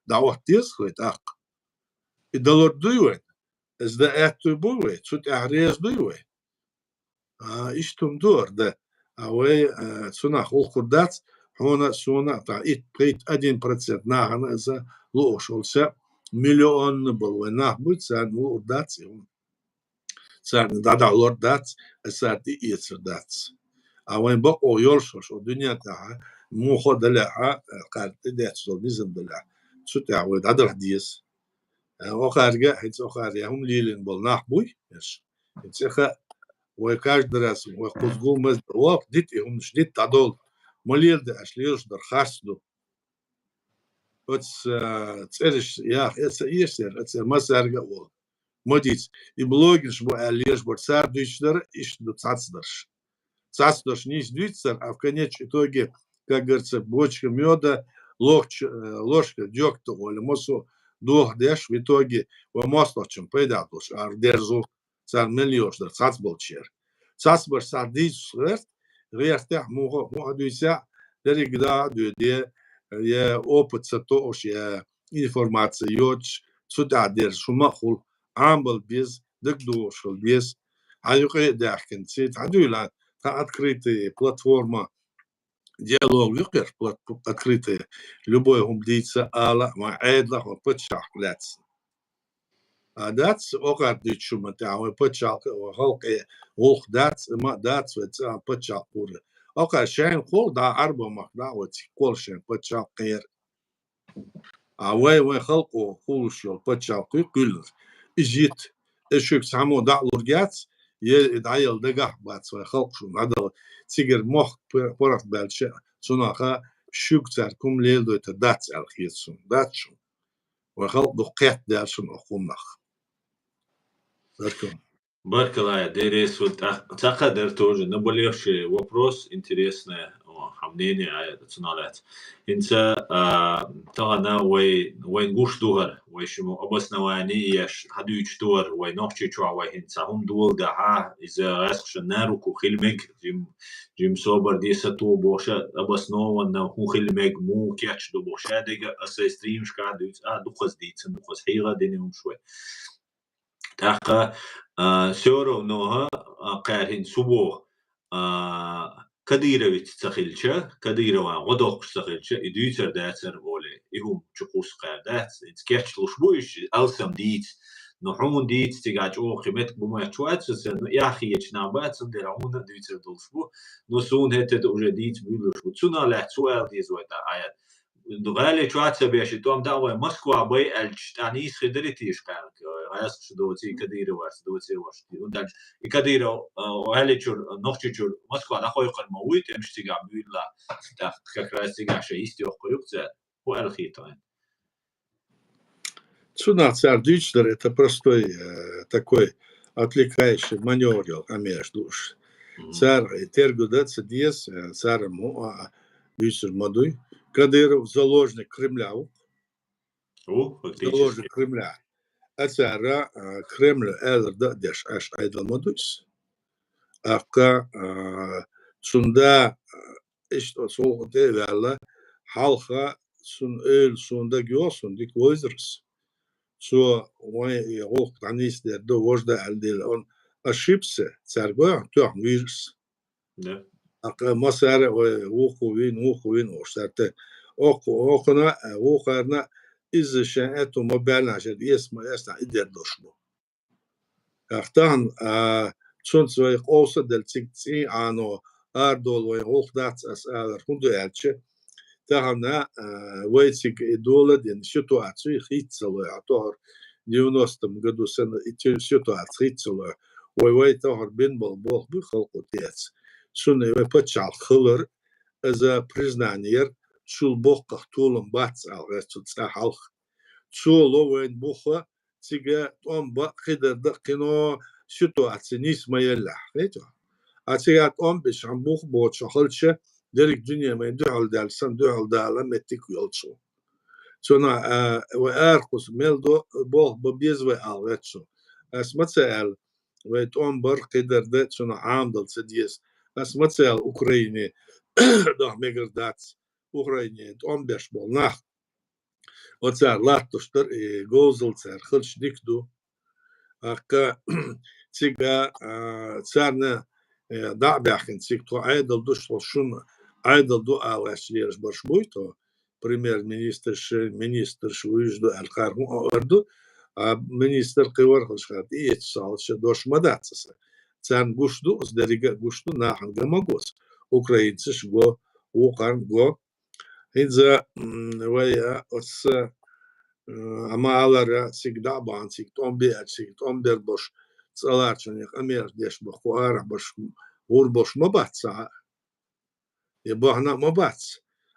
دعوة تيس خويت أق الدولار دويوه إز ده أتوبوه شوت أحريز دويوه إشتم دور ده أوي سونا خل خدات هنا سونا تا إت بريت 1% ناهنا إذا لوش ولسه مليون بالونا بود سان و داتس سان دادا لور داتس ساتي يتر داتس اوين بقو يولشوش الدنيا تاعها مو خد لها قالت داتس نيزم دلها شو تاع دادا حديث وخارجه حيت وخارجه هم ليلين بالناح بوي مش تسخ وكاش درس وقزقو مز وقت ديت هم شديد تعدول مليل ده اشليش در خاصدو تسألش يا يسير ما سارقة وول موديت يبلوجش بو عليش بو سار دويشدر إيش до цацдорш ниш двицер, а в конечном итоге, как говорится, бочка меда, ложка дегтя, или мосу дух деш, в итоге в масло чем пойдатуш, а держу цар мельёш, да цац был чер. Цац был садись сверст, рештех муха дуйся, дерегда дуйде, я опыт сатош, я информация йоч, сюда держу махул, амбл без, дек душил без, а юкай дахкен цит, а дуйла, та открытая платформа, диалог юкер, открытая, любой умдийца ала, ма эдлах, он почах ляц. А дац, окар дичума, та он почах, халке, ох дац, ма дац, веца почах куры. Окар шайн хол, да арба махда, вот кол шайн почах кер. А вай халку хулушил почах кулер. Изит, эшик само да лургяц, يدعيل دقح بعد سوى خلق شو هذا تيجر مخ برف بالشيء صناعة شوك تركم ليل دو تدات الخير سون دات شو وخلق دقيت دار شو أقوم نخ بارك الله ديريس تقدر тоже наболевший вопрос интересный حمديني عاد تصنالات انت تغنا وين غوش دور ويشمو ابس نواني يش هدوش دور وين نوحشي شو وين انت هم دول دها اذا راسخ ناروكو خيلمك جيم سوبر دي ستو بوشا ابس نو ون هو خيلمك مو كاتش دو بوشا ديغا اسي ستريم شكا دوخس ديتن دوخس هيغا دينيوم شوي تاقا سورو نوها قارين سبو كديرويت تخيلشة كديروان غدوق تخيلشة إديتر داتر ولا إهم تقوس قاردات إتكيرش لشبويش ألسم ديت نحوم ديت تيجاج أو خيمت بمواتوات سن يا أخي يجنابات سندر عمونا ديتر دلشبو نسون هتد أوجديت بيلوشبو تسونا لا سؤال دي زويتا آيات دوغالي توات بيش توم دعوة موسكوا باي الجتانيس خدرتيش قالك راس دوتي كديرو واس دوتي واش وداج يكديرو وهالي شور نوختي شور موسكوا لا خوي قر مويت امشي تيغا بيلا تا كراس تيغا شيستي اوخيوكتا هو الخيطان Цунацар Дюйчлер — это простой такой отвлекающий маневр, между цар Тергудец Диес, цар Дюйчлер Мадуй, Кадыров заложник Кремля, заложник Кремля. А цара Кремль эльда деш аш айдал Мадуйс. Ака сунда işte soğukta verle halka sun öl sunda görsün dik vozers. So вой ох танис der do вожда алдел он ошибся царго то вирус. Да. Ака масара уховин ошарте окна ухарна изшен это мобильнажет есма ясна идер дошло. Ахтан чон своих олса del цикци ано ардол вой охдац ас алар хунду элче تاعنا ويتك دولة دين سيتواتسي خيتسلو عطور 90 году سنة سيتواتسي خيتسلو وي تاهر بين بالبوخ بخلقو تياتس سنة وي بتشعل خلر إذا بريزنانير شول بوخ قطولن باتس غيرتو تساحلخ شولو وين بوخة تيجا توم بقدر دقينو سيتواتسي نيس ما يلح خيتو أتيجا توم بش عم بوخ بوت شخلشة Derik dünyaya dühal dersen dühal dağla mettik yolcu. Sonra ve erkus meldo bol biz ve alvetso. Asmatsel ve ton bar kaderde sonra amdal sediyes. Asmatsel Ukrayna da megerdats Ukrayna 15 bol nah. O tsar lahtuştur gozulser xılç dikdu. Akka tsiga tsarna da bäxin tsikto aydal duşlo şun Айдал до Алашьерш Башбуйто, премьер-министр Шуижду Алхарму Орду, а министр Кывархашхат и Салша Дошмадацаса. Цан Гушду, сдерига Гушду, Нахан Гамагос. Украинцы шго, Укан го. Инза вая отс Амалара всегда бан, сигтомбер бош, Саларчаних, Амер деш бахуара бош, Урбош Мабаца. يبغانا مبات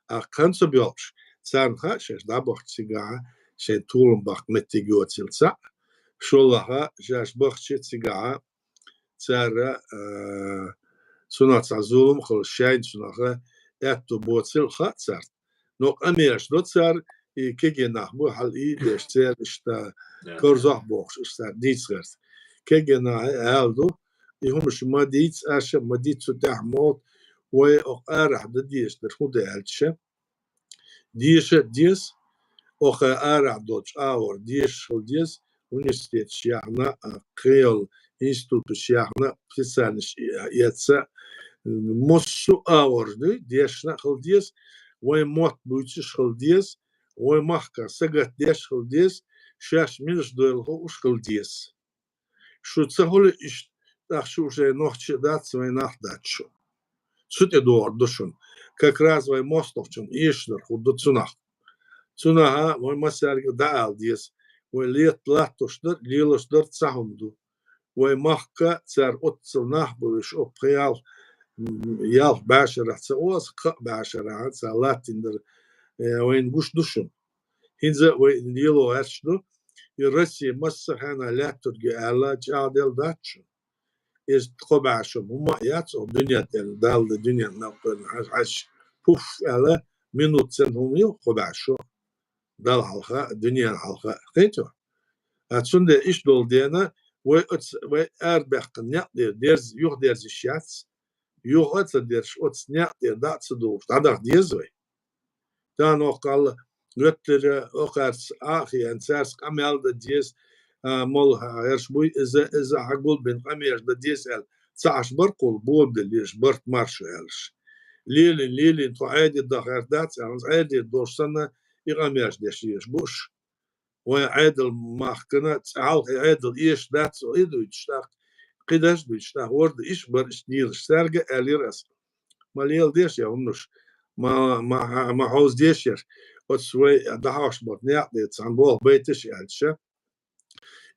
أقنص بيوش سانها شش دابخ تيجا شيء طول بخ متيجو تلصق شولها جاش بخ تيجا ترى سنة عزوم خل شين سنة أتو بوتسل خاطر نو أميرش دو تر كيجي نحبو حال إيدش تر إشتا كرزح بوخش إشتا ديتسرت كيجي نحالدو يهمش ما ديتس أشة ما ديتسو تحمود وأقارح ديش درخودة ألتشة ديش أقارح دوتش أور ديش ديش ونستيت شيخنا قيل إنستوت شيخنا بسانش يتسا مصو أور ديشنا خل ديش وموت بوتش خل ديش ومحكا سجت ديش خل ديش شاش منش دوله وش خل ديش شو تسهل إيش تخشوا شيء نحش دات وينح داتشو Süte doğru düşün. Kakraz ve Mostovçun işler hudu Cunah. Cunah'a ve maserge dağıl diyes. Ve liyet lahtuşlar, liyeluşlar sahumdu. Ve mahka cer otçıl nahbuviş o pıyal yal başaratsa oğaz kı başaratsa latindir. Ve guş düşün. Hinze ve liyelo erşdu. Rusya masahana lahturge ala cadel datçun. is خباشم وما ياتو دنيا دال الدنيا نقول عش بوف على منوت سنهم يو خباشو دال حلقة الدنيا الحلقة قيتو هتسند إيش دول دينا و أربح قنيا ديرز يوخ ديرز الشات يوخ أتصدرش أتصنيا دات صدوش تعدق ديزوي تانو قال Götter okars ahi en sers kamel da dies mol hershbuy is a hagul ben kamer da dies el tsash barkul bod lish bart marsh elsh lili to aidi da herdat ans aidi dorsana igamers deshish bush wa aidel mahkana tsal aidel ish dat so idu shtag qidash du shtag word ish bar ishnir serge eliras malil desh ya umnush ma haus desher wat sway da haus bot net dit an bol betish elche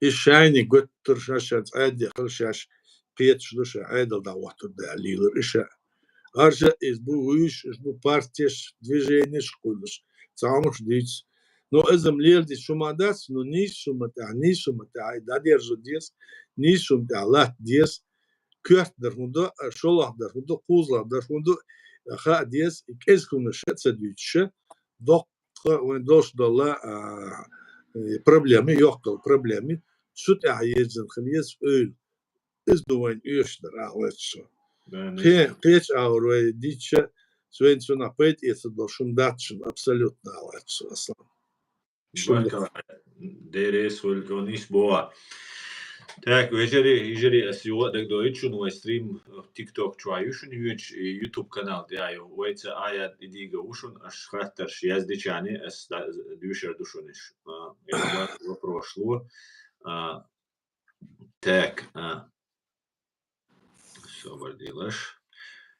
is shiny gutter shashat adi khalshash qiyat shlush aidel da waqt da liler isha arja is bu wish is bu partiyas движение шкулыш цамуш диц но изм лерди шумадас но ни шумата да держу дес ни шумта лат дес кёрт der hunde шолах der hunde кузлар der hunde ха дес кез куныш цадюче док дош дала проблемы yok проблемы sut ayezin khlies öl is doing öster alets Петь ауре дича свенцу на пет это должен дать абсолютно алets Deres vulkanis boa. Так, вежери асио так доичу на стрим TikTok чуаюшун YouTube канал дяю. Уэйца аят идига ушун аш хаттарш яздичани ас дюшер душуниш. Я прошло. Так, Собардилаш.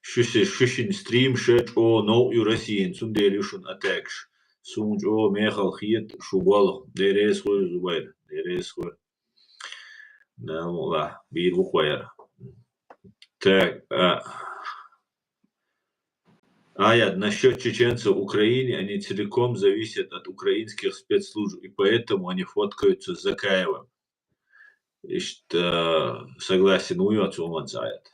Шушин стрим шеч о но Россиин сунделюшун атакш. Сунж о мехал хиет шубал дерес хуй зубайр. Дерес хуй. Да, ла, бир бухвайр. Так, Аят, насчет чеченцев в Украине, они целиком зависят от украинских спецслужб, и поэтому они фоткаются с Закаевым. Согласен, аят.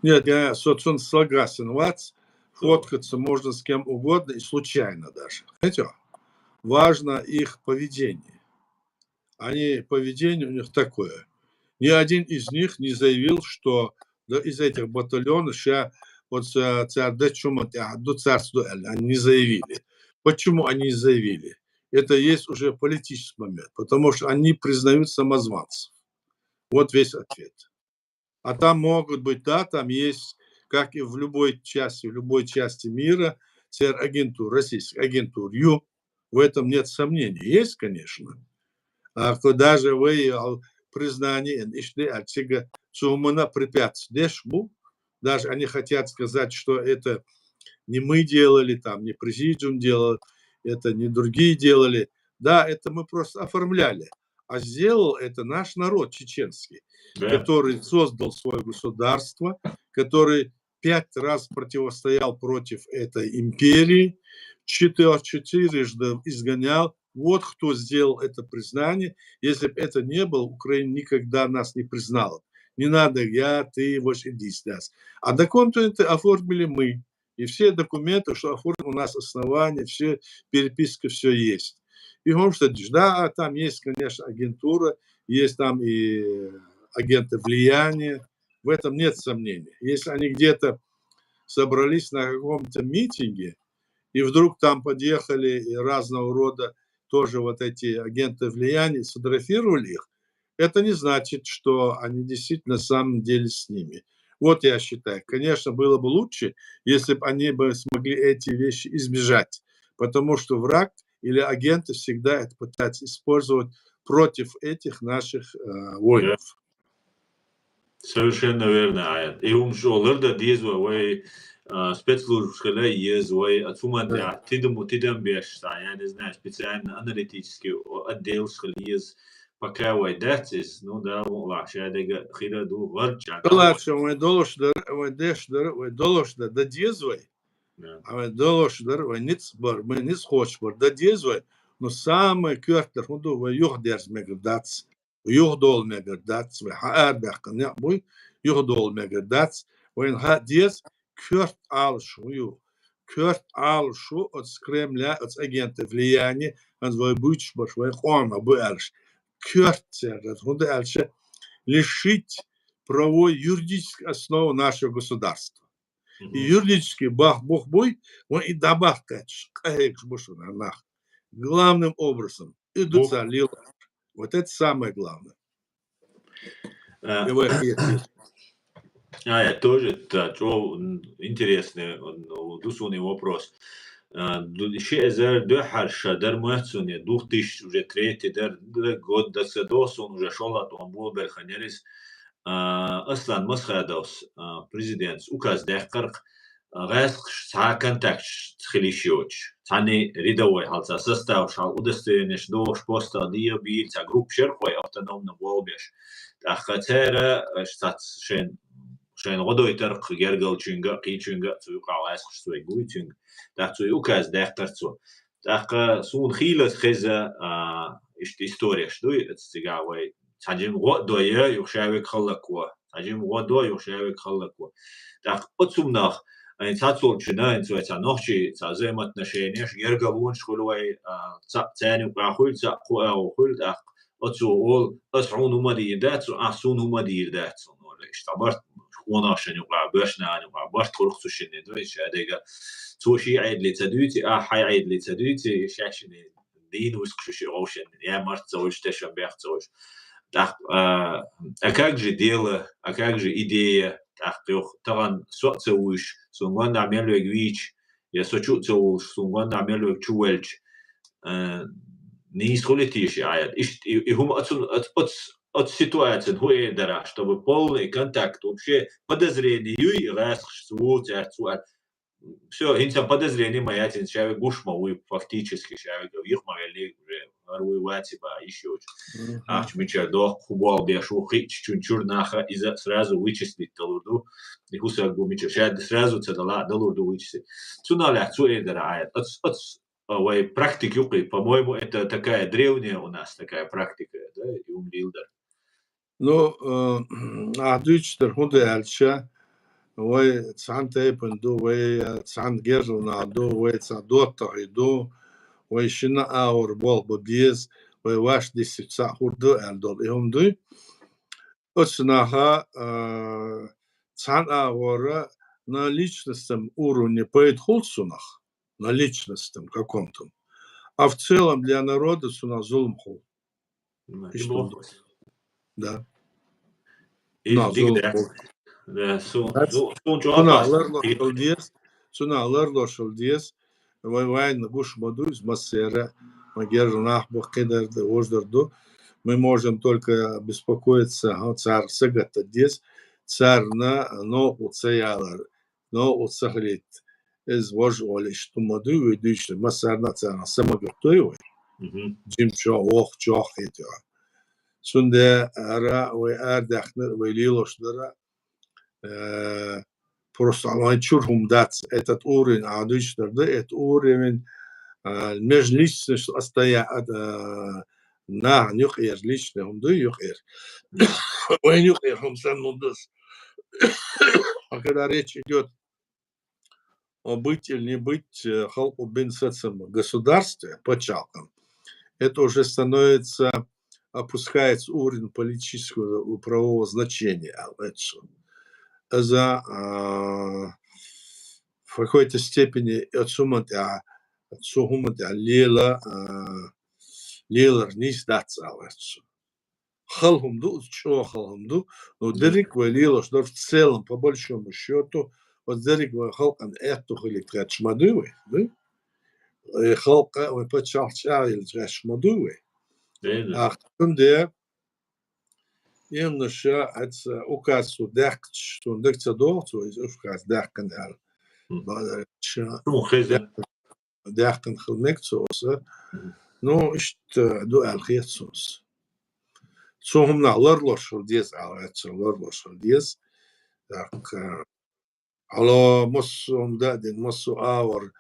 Нет, я, собственно, согласен. Фоткаться можно с кем угодно и случайно даже. Знаете, важно их поведение. Поведение у них такое. Ни один из них не заявил, что из этих батальонов они не заявили. Почему они не заявили? Это есть уже политический момент, потому что они признают самозванцев. Вот весь ответ. А там могут быть, да, там есть, как и в любой части мира, агентур, российских агентур, в этом нет сомнений. Есть, конечно. А даже вы признание, даже они хотят сказать, что это не мы делали, там, не президиум делал, это не другие делали. Да, это мы просто оформляли. А сделал это наш народ чеченский, который создал свое государство, который 5 раз противостоял против этой империи, 4-жды изгонял. Вот кто сделал это признание. Если бы это не было, Украина никогда нас не признала. Не надо, ты, вот иди сюда. А документы оформили мы. И все документы, что оформили у нас основания, все переписка, все есть. И он что, да, там есть, конечно, агентура, есть там и агенты влияния. В этом нет сомнений. Если они где-то собрались на каком-то митинге, и вдруг там подъехали и разного рода тоже вот эти агенты влияния, сфотографировали их, это не значит, что они действительно на самом деле с ними. Вот я считаю, конечно, было бы лучше, если бы они бы смогли эти вещи избежать, потому что враг или агенты всегда это пытаются использовать против этих наших воинов. Совершенно верно, Аят. И олар дизва спецслужбы есть отсюда тидам беш, я не знаю, специально аналитический отдел есть пока датис, ну да, лучше я хида ду варча. Лучше мы долошдер да дизва. А долошдер мы ниц хочешь да дизва, но самое кёртер хунду юхдерс мегдатс. ويهدول مجردات وحقار بحقن يقبوي يهدول مجردات وين ها ديز كورت على شو كورت على شو اتسكريم لا اتساجنت влияние он войбуч башвай хона буэрш кёрт цердат хунда эльше лишить правовой юридической основы нашего государства. И юридический бог бой, он и добавка, главным образом идут залил. Вот это самое главное. Тоже интересный дусуный вопрос. Ще зер дохарша дар махцуне 2003 дар год дасадосон уже шолат он был берханерис Аслан Масхадовс президент указ дехкарк غاس ساعة контакт خليشيوش ثاني ريدوي حالتا سستاو شال удостоверенеш دوش поста ديو بيل تا جروب شرقوي автономно болбеш تاخاتيرا штат شين غدوي ترق جرجل چونگا قي چونگا تو قاواس خشوي گوي چونگ تاخ تو указ дехкарцу تاخ سون خيلت خزا اشت история شدوي اتستيغاوي تاجم غدوي يخشاوي خلقوا تاجم غدوي يخشاوي خلقوا تاخ اتسومنах Цацулчина, инцуэца нохчи, ца взаимоотношения, гергалун школой, ца ценю прахуль, ца хуаухуль, ах, отцу ол, асрун умадирдацу, асун умадирдацу, ну, штабарт, хонашеню, башнаню, барт хурхсушини, дойч, адега, цуши айдли цадуйти, хай айдли цадуйти, шашини, дин ускшуши ошен, я март цауч, тешам бях цауч. Так, а как же дело, а как же идея? تحقیق تران سوت سویش سونگان دمیل ویچ یا سوچوت سویش سونگان دمیل وچولج نیست خلیتیش عاد هم ات سیتواتن هو دراش чтобы полный контакт вообще подозрение юй раз свут суат все инца подозрение моя тен человек гушма вы фактически человек их могли уже воевать ба еще ах мича до хубал бешу хич чунчур наха из сразу вычислить долурду и хуса гумича шад сразу цадала долурду вычислить цуналя цуэдера ает от ой практики по-моему это такая древняя у нас такая практика да и умрилдер ну адучтер хунда алча وي تسعن تايبن دو وي تسعن جيرنا دو وي تسعن دوتا دو وي شنا اور بول بديز وي واش دي سيتسا خردو الدول يوم دو отсюда تسعن اور на личностном уровне поэтхулсунах на личностном каком-то а в целом для народа суна зулмху да на зулмху Суналар лошел диес, вайн гуш моду из массера, магержнах бухкедерды ождерду. Мы можем только беспокоиться, царь сагата диес, царь на но уцаялар, но уцахлит. Из вожоли, что моду ведущий массар на царь самоготовый. Джимчо ох чох эти. Сунде ара вы ардахнер вы лилошдера. Просто чурхум дать этот уровень, а этот уровень межличностный стоят на них личный, он до них ой них он сам мудас. А когда речь идет о быть или не быть халку бенсацем государстве по чалкам, это уже становится опускается уровень политического правового значения. За в какой-то степени отсумата лила не сдаться алэцу. Халхумду, чё халхумду, но дерик валила, что в целом, по большому счету, вот дерик халкан эту хилитрат шмадуй, да? Халка, вы почалча или трат шмадуй. Ах, тунде, Именно это указ судак, что декцадор, то есть указ дакан ал. Дакан хлнекцос, ну что до алхецос. Сохм на лорлошл диес алэцо лорлошл диес. Так, алло мосом дадин мосу авар,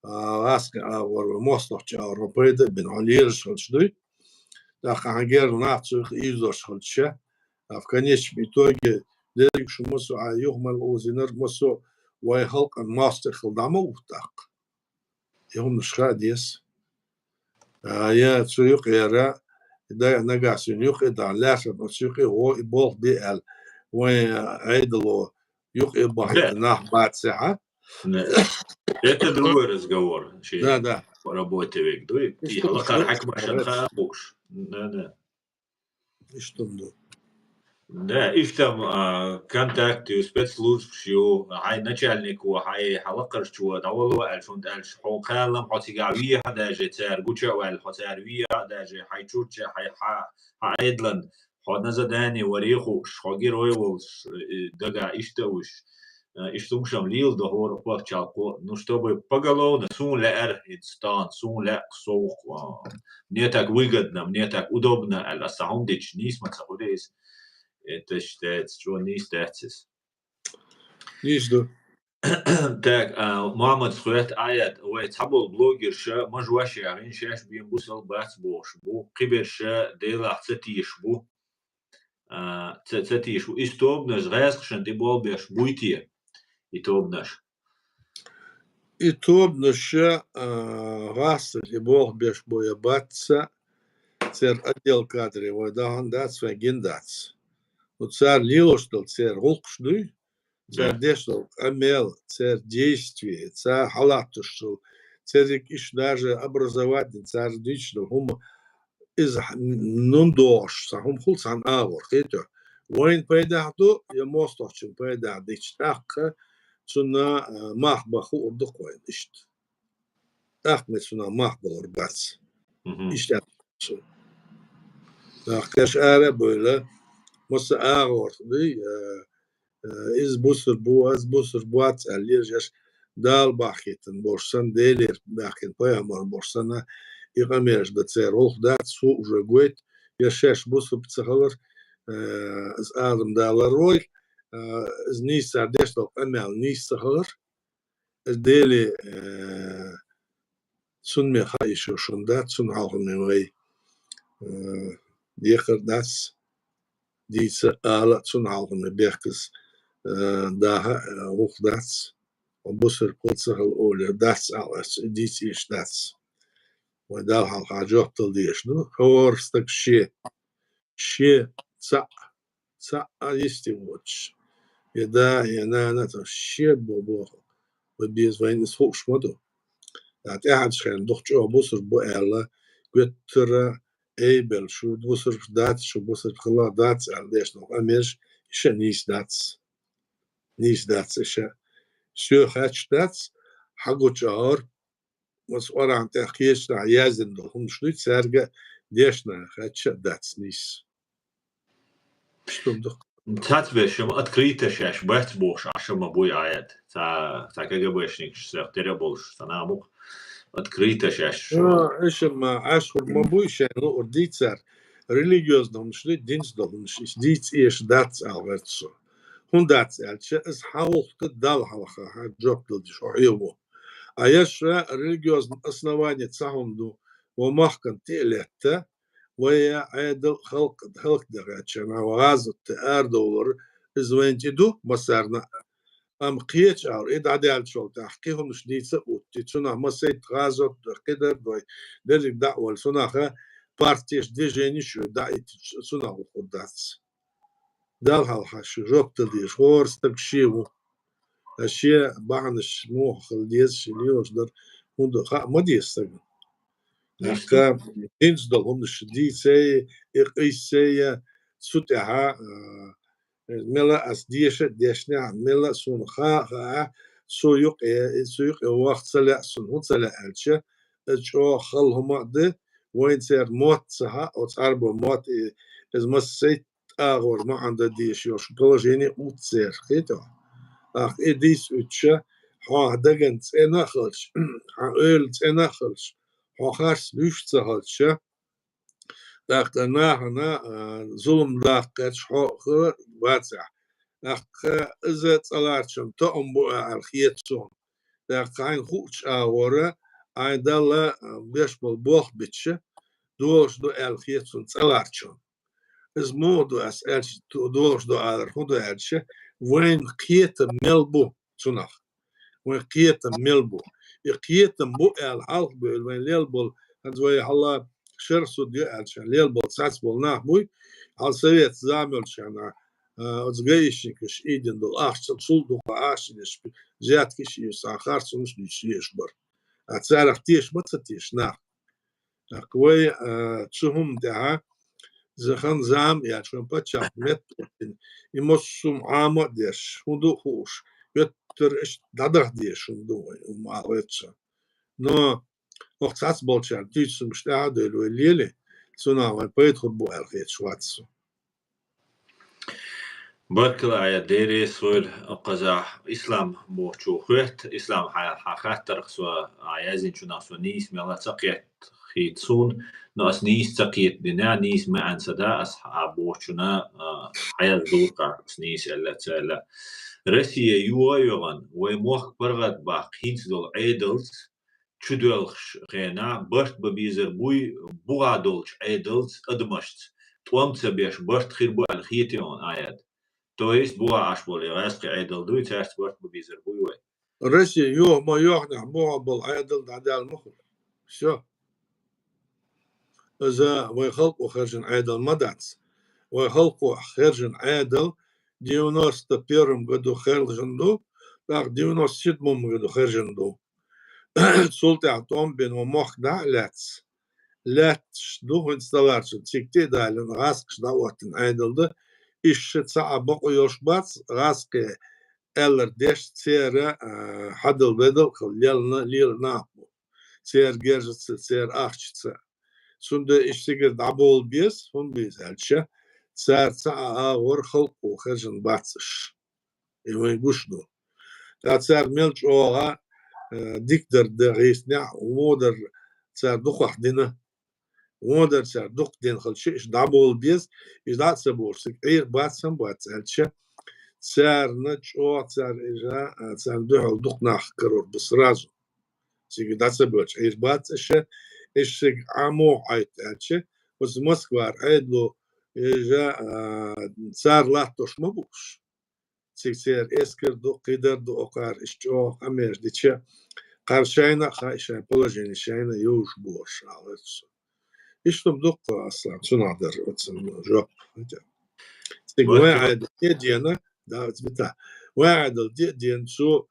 аска авар мостовч авар пойда бен алиршл шдуй. хангер нацух изош хольча. А в конечном итоге дерек шумосу а юхмал озинер мосу вайхалк ан мастер хилдама уфтак. Йом ншхадис. Я цуюк яра دا نجاس يوقي دا لاشر نسيقي هو يبوغ دي ال وين عيدلو يوقي باهي ناح بعد ساعة. Это другой разговор. Да. По работе век. И халакар حكم عشان خابوش. Да. И что ду? Да, и там контакты спецслужб شو هاي начальник وهاي حلقر شو دولو الفند الش حقالم حتيجاوية داجي تار قوتشا والحتاروية داجي هاي تشوتشا هاي عيدلن حد نزداني وريخو شغير ويولش دقا إشتوش إشتوشم ليل دهور وقت شالقو نشتبه بقالو نسون لأر إنستان سون لأ سوق نيتك ويجدنا نيتك удобно الأسهم ديش نيس ما تقوليس это считается, что не статус. Нижду. Так, Мухаммад схуят аят, ой, цабол блогерша, мажваши, агин шаш бим бусал бац бош, бу киберша дела цатиш бу, цатиш бу, истобнаш гайскшан ты бол беш буйти, истобнаш. Истобнаш гас ты бол беш боя баца, цер отдел кадры, ой, да он дац, вагин дац. Цар лилоштал, цер гулкшдуй, цар дештал, амел, цар действие, цар халатуштал, царик иш даже образовательный, цар дичдал, хум из нундош, хум хулсан авор, хето. Войн пайдахду, я мостовчим пайдах, так, цуна махбаху урдукоин, ишт. Так мы цуна махбал урбац. Ишт цу. Так, каш аре böyle, Mosa ağır değil, iz busur buat aliyaj dal bahitin borsan delir bahin payamar borsana iğamej da cer oldat su уже год я шеш busur psahalar az ağım dalar roy az nisa destal amel nisa halar az deli sun me hayşo şundat sun halgın way diğer das Diese alle zum Haufen mit Berkes da hoch das und Busser Putzer oder das alles dies ist das und da halt Jochtel die ist nur Horstak she sa ist die Watch ja da ja na das she bobo und bis wenn es hoch schmoddo da hat schon doch schon Busser bo alle götter Eibel, شو بوصر دات شو بوصر خلا دات عنديش نو أميش إيش نيش دات إيش شو خاتش دات حقو شهر مسؤول عن تحقيش عيازن هم شنو تسارجة ديشنا خاتش دات نيش شو بدك تاتبشم открыто шаш бать бош ашама бой аят та кгбшник сахтеря болш танамук открыто шаш إيش ما أشهر ما بويش يعني أرديت صار ريليجيوزنا مش ليه دينز ده مش ديت إيش دات ألغتسو هون دات ألش إز حاول تدل حلقة جوب دل شو عيوه أيش ريليجيوزنا أصنوانية صاحم دو ومحكن تيلته ويا عيد خلق دغاتشنا وغازت أردولر إز وين تدو مسارنا أم قيتش أو إد عدال شو تحقيهم مش دي سقوط تسونا ما سيد غازت كده دوي درج دعوة سونا بارتيش دي جيني شو دعيت سونا وخداتس دال هالحش جوب تديش هورس تبشيو أشياء بعنش مو خلديس شليوش در هند خا ما ديستن أكا إنس دلهم مش دي سي إقيس سي سوتها ملا أس ديشنا ملا سون خا سويق وقت سلا سون هون سلا ألشة أشوا خلهم ده وين سير موت سها أو تعربوا موت إز مسيت أغور ما عنده ديش يوش بلجيني أوتسير خيتو أخ إديس أتشة ها دقن تناخلش ها أول تناخلش ها خارس لوش تهالشة داختنا ظلم داختش حق واسع داخت إذا صلاتشم تأمبو الخيتشون داخت عين خوش أورا عين دالة بيش بالبوخ بتشة دولش دو الخيتون تلارشون از مودو اس الش دولش دو على خدو الش وين قيت ملبو تنخ وين قيت ملبو قيت مو الحلق وين ليلبل هنزوي الله شرسو دي الش ليلبل ساسبل نحبوي على سويت زامل شانا ازغيشنكش ايدن دول اخشل سولدو اخشلش زيات كش يساخر سونش نشيش بر اتسارخ تيش متتيش نا كوي تشهم ده زخن زام يا شون باتشا مت يمسوم عامو ديش هندو خوش يتر اش دادر ديش هندو وما ويتشا نو وقت بولشان تيش مشتاع دلو الليلي سونا وين بيدخل بو الخيت شواتسو بركلا يا ديري سوير قزا إسلام موچو خوت إسلام حاخات ترخصوا عيازين شو ناسو نيس ميلا تقيت خيتسون ناس نيس تقيت دينا نيس ما عن سدا أصحابو شنا حياة دورقا نيس إلا تسالا روسيا يوا يوغان ويموخ برغد باقينس دول عيدلز تشدولخ غينا برت ببيزر بوي بوغا دولش عيدلز أدمشت توام تبيش برت خير بو الخيتيون آيات То есть буа аш боли раски айдал дуй царст борт бубизер буйвай. Россия يو ما يوحنا مو بل عيدل دعدال مخل شو إذا ويخلقوا خرجن عيدل مدعس ويخلقوا خرجن عيدل 91 году خرجن دو так 97 году خرجن دو سلطة عطوم بين ومخ دا لاتش دو انستلارش تيكتي دالن غاسقش دا وقتن عيدل ده إيش تسعى بقو يوشباتس غاسقي eller desh tsere hadel bedel khlyalna lil napo tser gerjtse tser achtse sunde ishtiger dabol bies fun bies alcha tsar tsa or khalq o khajan batsish ewen gushdo tsar melch oga dikter de reisna oder tsar dukhah dina oder tsar dukh din khalchi ish dabol bies is dat sabor sik eir batsam bats alcha سعر نجوا سعر إجا سعر دوحل دقنا خكرور بسرازو سيجي داسا بوش عيش بات إيش عمو عيت أتشي بس موسكوار عيدلو إجا سعر لاتوش مبوش سيج سعر إسكر دو قدر دو أقار إشجو أمير ديتشي قارشاينا خايشاين بولوجيني شاينا يوش بوش عاوز إشتم دق أصلا سنعدر وتسن جوب سيج واعد يدينا دا بتاع واعد الدين شو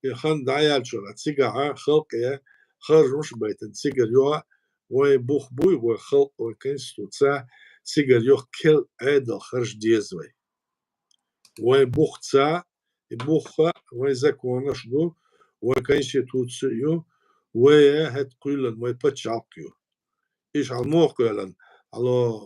يخن دعيال شو تسيقع خلق يا خرج مش بيت تسيقر يوه ويبوخ بوي وخلق وكنستو تسا تسيقر يوه كل عيد خرج ديزوي ويبوخ تسا يبوخ ويزكونا شدو وكنشي توتسيو ويهد قيلن ويبتش عقيو إيش على موقعلن على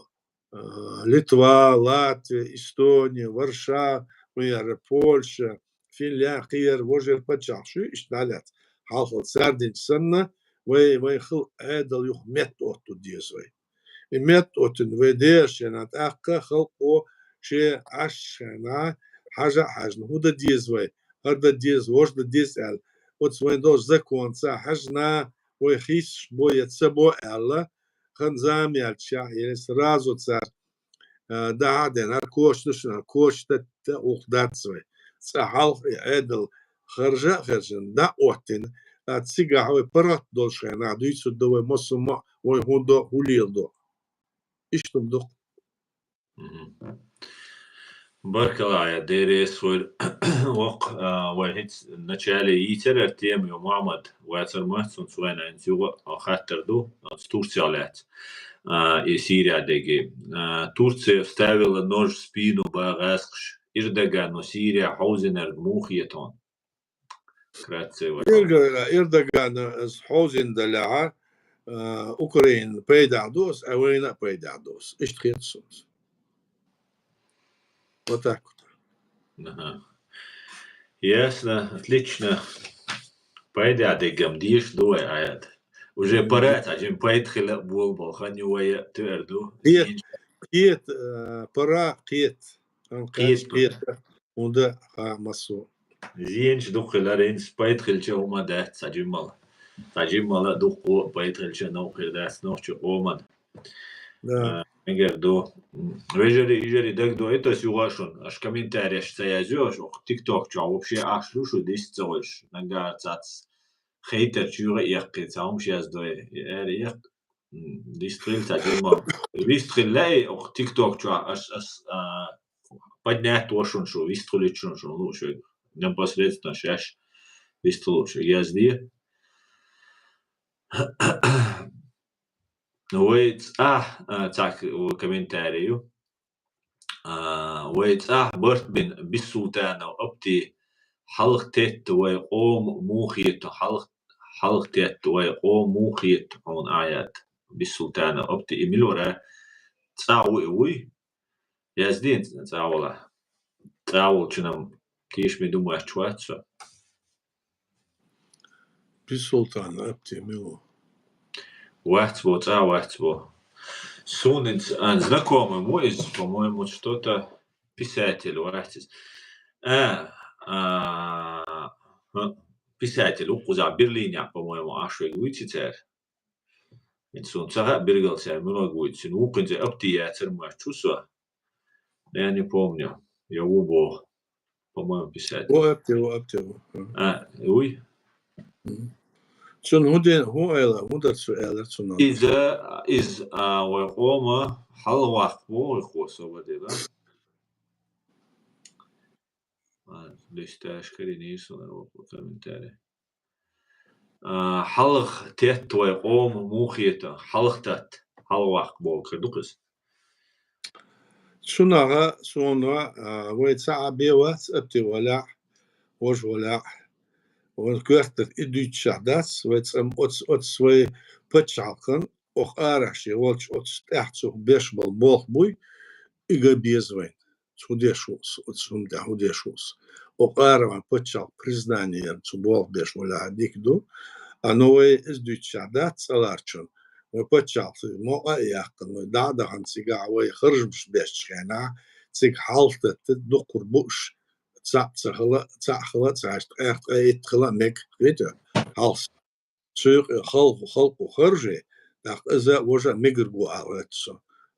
ليتوا لاتفيا إستونيا ورشا ويا بولشا فنلندا وجر بتشع شو اشتغلت حاصل سردين سنة وي خل هذا يخ مت أوتو ديزوي مت أوتو وديش أنا تأكل خلقو شيء عشنا حاجة هو ده ديزوي هذا ديز وش ده ديزل وتسوين دوش زكون سا حجنا ويخيش بو يتسبو الله خنزام يالشا يلس رازو تسار ده عادين هالكوش تشنا كوش تأخذت سوي سحال عدل خرجن دا وقتين تسيقع هوي برات دوش يعني دويسو دوي مصمع ويهوندو هوليلدو إيش تبدو بارك الله يا ديري سوير وق وهيت نتشالي يتر تيم يوم محمد واتر محسن سوينا انتيو خاطر دو تورسيالات سيريا ديجي Турция вставила нож в спину Багасқш Эрдогану, Сирия Хаузенер Мухиетон. Эрдоган с Хаузен даля Украин пейдадос, а война пейдадос. Ишь тхетсус. Вот так вот. Ясно, отлично. Пейдадегам диш дуэ аят. Уже пора, а поехали болбол, ханюая тверду. قيت برا قيت وندا مسو زينش دخلارين بايدخل شو ما ده تجمل دوخو بايدخل شو نوخر ده نوخ شو اومن Да. Megerdő. Vejeri degdo это сюгашон. Аж комментариях саязёш, TikTok ча вообще аж лушу дисцош. Нагацац хейтер чуре яқки цаум шаздой. Яқ дистрил цадема. Вистрилай ох TikTok ча аж поднять тошон шо, вистриличон шо лушу. Непосредственно шаш вистрилушу. Язди. Вейц так комментарию. Вейц برت بين بالسلطان أبتي حلق تيت ويقوم موخيت حلق تيت ويقوم موخيت عن آيات بالسلطان أبتي إميلورا تساوي وي يزدين تساولا تساول شنو كيش مدوم أشواتسا بالسلطان أبتي ميلو Вахтсбо, Вахтсбо. Сунец, знакомый мой, по-моему, что-то писатель, Вахтис. Писатель, Укуза, Берлиня, по-моему, Ашвег Витицер. Инсун, Цага Бергался, много Витицин, Укунзе, Аптиятер, Мачусуа. Я не помню. Я убо, по-моему, писатель. Аптево. Уй. Цун هو هذا سؤال цун. إذا ويقوم حلوة ويخوص وديلا. ليش تاشكري نيسون أنا كومنتاري. حلق تيت ويقوم موخيته حلقتت حلوة كدوكس. شنو ويتسع بيوات أبتي ولا وج ولا وكرتت إدوتش عدس ويتسم أتسوي بتشعقن أخ أرشي والش أتستحسو بيش بالبوخ بوي إيجا بيزوين توديشوس أتسهم ده هوديشوس أخ أرشي بتشعق признание تبوخ بيش ولا هديك دو أنوي إدوتش عدس ألارشون وبتشعق مو أيقن دعدا عن سيجا ويخرج مش بيش كنا سيج حالته تدقر بوش تسخلا تعشت خلا مك غيتا هالس سوق خلق وخرجه داخ إذا وجه مجربو عرفتش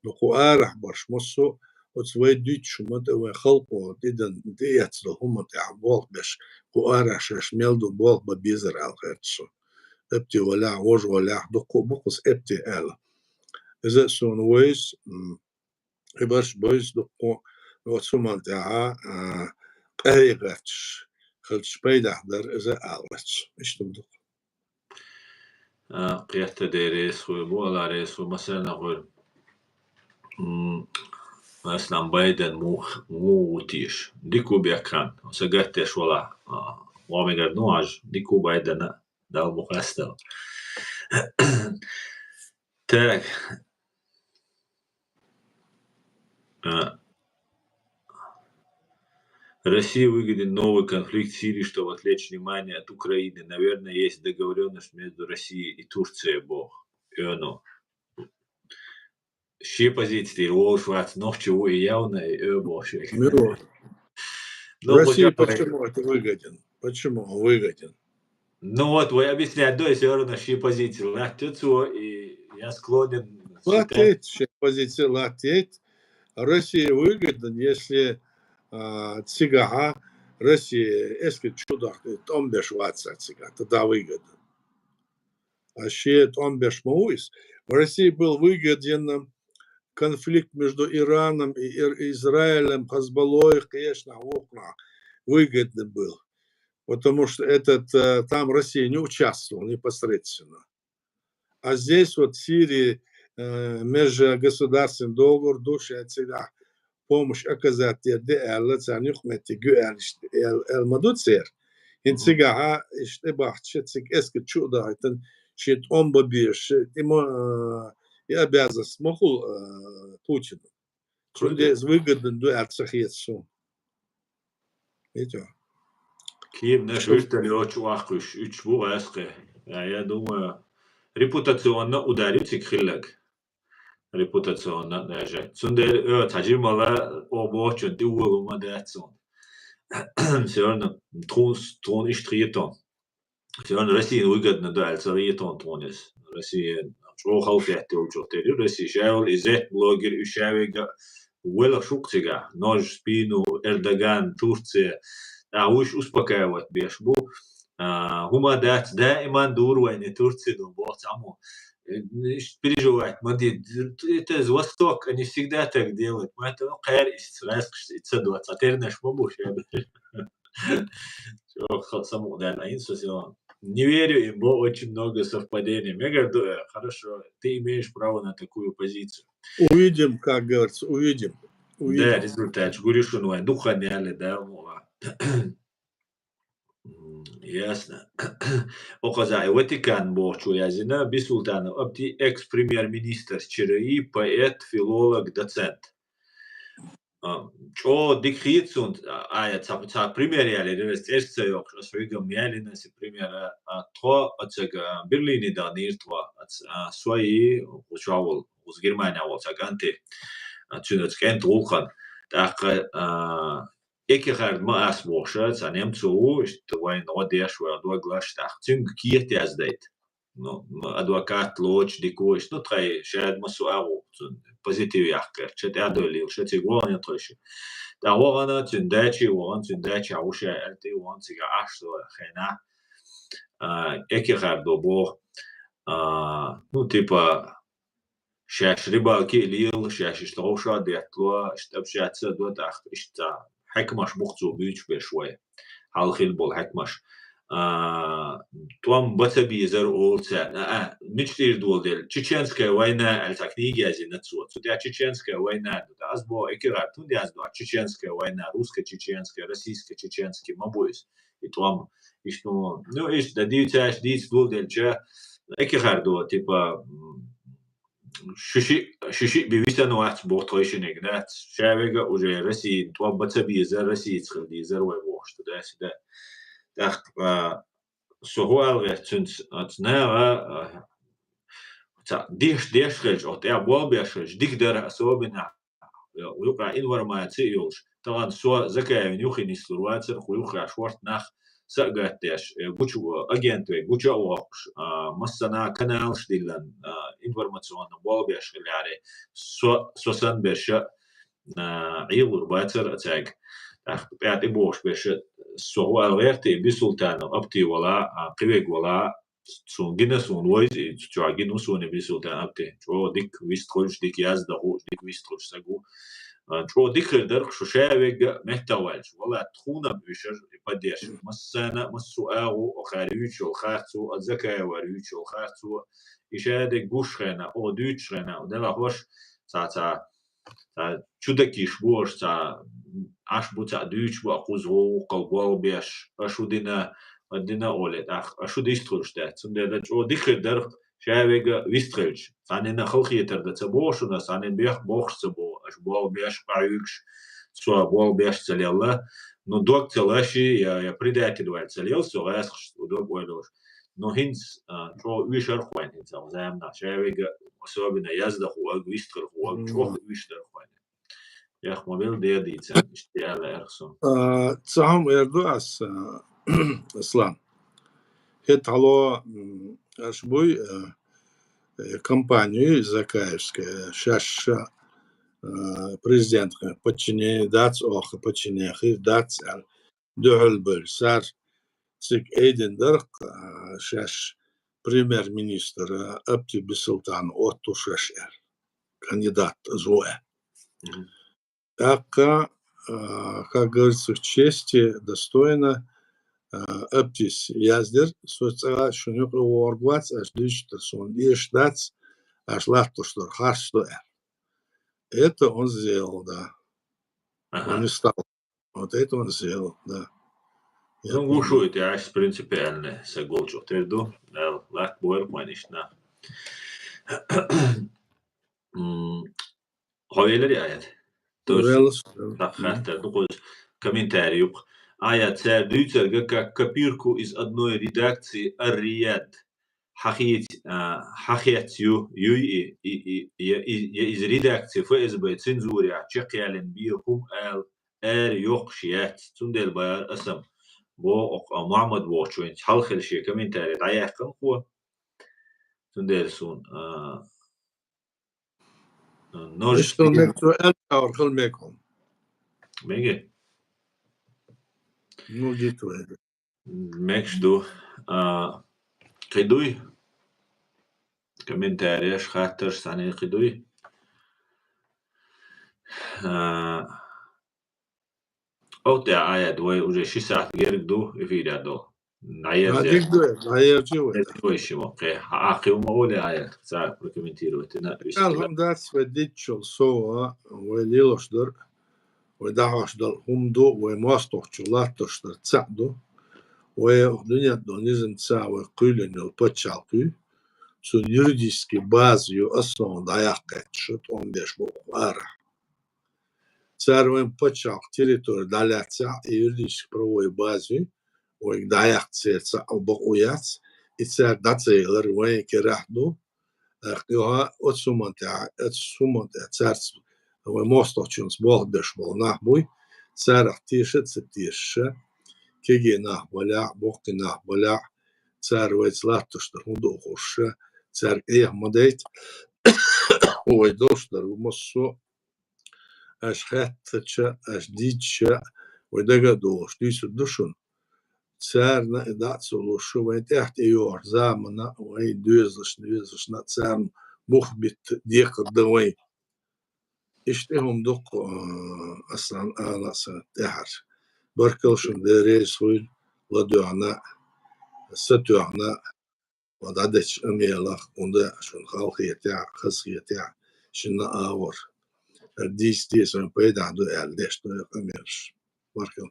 لقو أرح برش مصو وتسوي ديتش مت وخلقو ديدن ديت لهم تعبوا بش قو أرح شش ميلدو بول ببيزر عرفتش ابتي ولا وجه ولا دقو بقص ابتي آل إذا سون ويس برش بويس دقو وتسمى تاع قريغاتش خلش بيد أحضر إذا أعرفتش إيش تبدو قيادة ديريس وبو على ريس ومثلا أقول مثلا بايدن مو تيش ديكو بيكان وسجتش ولا وامجد نواج ديكو بايدن دال مقاستل تاك Россия выгоден новый конфликт в Сирии, чтобы отвлечь внимание от Украины. Наверное, есть договоренность между Россией и Турцией, Бог. И оно. Ще позиции, Волшват, но чего и явно, и Бог. России почему это выгоден? Почему выгоден? Ну вот, вы объясняете, да, все равно ще позиции. Латецу, и я склонен... Латеть, ще позиции латеть. Россия выгоден, если цигага Россия, если чудо, он бешваться цигага, тогда выгоден. А ще он бешмуис. В России был выгоден конфликт между Ираном и Израилем, Хазбаллой, конечно, выгодный был. Потому что там Россия не участвовала непосредственно. А здесь вот в Сирии межгосударственный договор, души отсюда помощь оказать ДЛ, цанюхмети гюэль элмадуцер. Инцигага иштебахчетик эскет чуда, это щит он бабиш, ему и обязан смогу Путину. Чудес выгоден до арцахетсу. Видите? Киев наш вертолет очень ахуш, учбу аске. Я думаю, репутационно ударит их хилек. Репутационно даже. Сундер тажимала обочен дуо мадатсон. Все равно трон и штриетон. Все равно Россия выгодно да, цариетон тронес. Россия شو خلطيته وجوتيري رسي شاول إزات بلوجر إشاويجا ولا شوكتيجا نوج سبينو إردوغان تورتسي وش أسبكاوت بيشبو هما دائما دور وين تورتسي بوت عمو переживать, смотри, это из Востока, они всегда так делают, поэтому хайр исцедуется, а теперь наш помощь, само, да, не верю, им было очень много совпадений. Я говорю, хорошо, ты имеешь право на такую позицию. Увидим, как говорится, увидим. Да, результат. Говоришь, что духа няли, да, ясно. Оказай, Ватикан борчу язина, бисултана, обти экс-премьер-министр ЧРИ, поэт, филолог, доцент. Что дикхицунт, ца пример яли, ревест эшце йок, свигам яли наси примера, то отсега Берлине да ниртва, свои учавол, уз Германия вол цаганте, цюнец кент улхан, так Ekkerhard ma as washer, an emzu, ist wain odеш, wa do glash tak, zung kiert as date. No, advocat loch diko, ist no trai, shad ma suaru, positiv yakker, chet adolil, chet igwan yatrish. Da warana zundachi, ausha, alte wan ziga ashto, khena. Ekkerhard do bo, no tipa, shash ribalki lil, shash strosha, diatloa, stabshatsa, do tak, ishta. حكمش بوخزو بيوش بشوية حالخيل بول حكمش توام بتبي زر أولتا نشتير دول دل تشينسكا وينا التكنيكيا زي نتسوت سوتيا تشينسكا وينا أزبو إكرار تودي أزبو تشينسكا وينا روسكا تشينسكا روسيسكا تشينسكا ما بويس يتوام إشتو نو إيش دا ديوتاش ديت دول دل جا إكرار دو تيبا ششي بيويسان واحد بورتويشن إجنات شابقة وجاي رسي توابت بيزر رسي تخل ديزر ويبوش تداس دا داخ سهوال غير تنس أتناغا ديش خلج أو تيا بوال بيشخلج ديك در أسوابنا ويقع إنور ما تيوش طبعا سوا زكاة يوخي نسلواتر ويوخي عشوارت ناخ سأقاتيش بوشو أجنتوي بوشو أوقش مسنا كنالش ديلن إنفورماسيون والبيش اللي عليه سوسن بيش عيور باتر أتاج بيعت إبوش بيش سوى الغيرتي بسلطان أبتي ولا قويق ولا سون جنا سون ويز تجوا جنو سون بسلطان أبتي جو ديك ويستخلش ديك يازده ديك ويستخلش سجو شو ديك درك شو شاوج محتواج والله تخونا بيشر بديش مسنا مسؤاو وخاريوش وخارتو الزكاة وريوش وخارتو إشادة جوش خنا أو دوتش خنا ودلا هوش تا شودكيش بوش تا عش بو تا دوتش بو أخوزو قلبو بيش أشو دينا أولد أشو ديسترش ده سندلا شو ديك درك شاوج ويستخلش سانينا خلقيتر ده تبوشنا سانين بيخ بوخ تبو أش بول بيش قايوكش سوا بول بيش целела но док целаши я предатель целел все раз удоб ойлош но хинц что вишер хвайн хинц заем на шевига особенно язда хуаг вистер хуаг чох вистер хвайн я хмобил дедица штиала эрсон цахам эрдуас Аслан это алло ашбуй компанию Закаевская сейчас президент подчинение дац ох подчинение дац дохлбер сар цик эйден дырк сейчас премьер-министр Абти Бисултан Отту Шашер кандидат зоя так как говорится в чести достойно Аптис яздер социал шунюк уоргвац аж дичтер сон иш дац аж лахтуштер харштер. Это он сделал, да. Он не стал. Вот это он сделал, да. Ну, гушует, я аж принципиально согласен. Ты ду, лак боер манишна. Хавелери аят. Так, хартер, ну, комментарий юк. Аят сэр дютер как копирку из одной редакции Ар-Рияд. حكيتيو из редакции ФСБ цензуре чекален بيهم يوقشيات تندل بيار اسم بو محمد بوشوين حلخل شي كومنتاري ضيق هو تندرسون Isto nekto elkar khulmekom. ميجي No gitu ede. مكشدو قدوي كمين تاريش خاطر سنة قدوي أو تا آيات وي وجه شي ساعة غير دو يفيد دو نعير زي Hadik duet, hayır civet. وي شي موقع عاقي ومقولة آيات ساعة كمين تيرو تنا Alhamdulillah ve ditchol soa ve liloşdur ve dağaşdal humdu ve mastohçulattoşdur tsadu ve dünya donizin tsa ve kuylen yol paçalkı su юридически базою основан dayak etşut 15 bu ara. Царвен почал территорию даляться и юридически правовой базой ve dayak tsersa обоуяц и цар дацейлер ve керахду Ioha otsumante царц ve mostochuns boldesh bol nahbuy царах тишет kegi nahbala bokti nahbala цар vets lattoshtar hundo horsha цар ehmadeit ой doshtar mosso as khatcha as ditcha ve daga dosh disu dushun цар na datsolo shu ve taht eyor zamana ve düzüş na цар muhbit diqdaway İşte humduk aslan anası tehar. Barkılşın dere soyl ladöana satöana vadadeç amyalak onda şun halkiyete khasiyete şuna avor. Diye payda do eldeş do amyalş. Barkıl.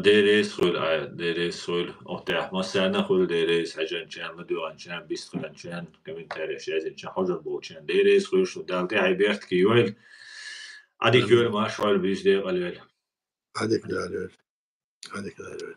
ديريس خول ديريس خول أوتاه مسانا خول ديريس حاجة كان مدوان كان بيستخدم كان كمان تعرف شيء زين كان حجر بو كان ديريس خول شو دالتي هاي بيرت كيويل عادي كيويل ما شوال بيش دير قليل Hadi kadar öyle.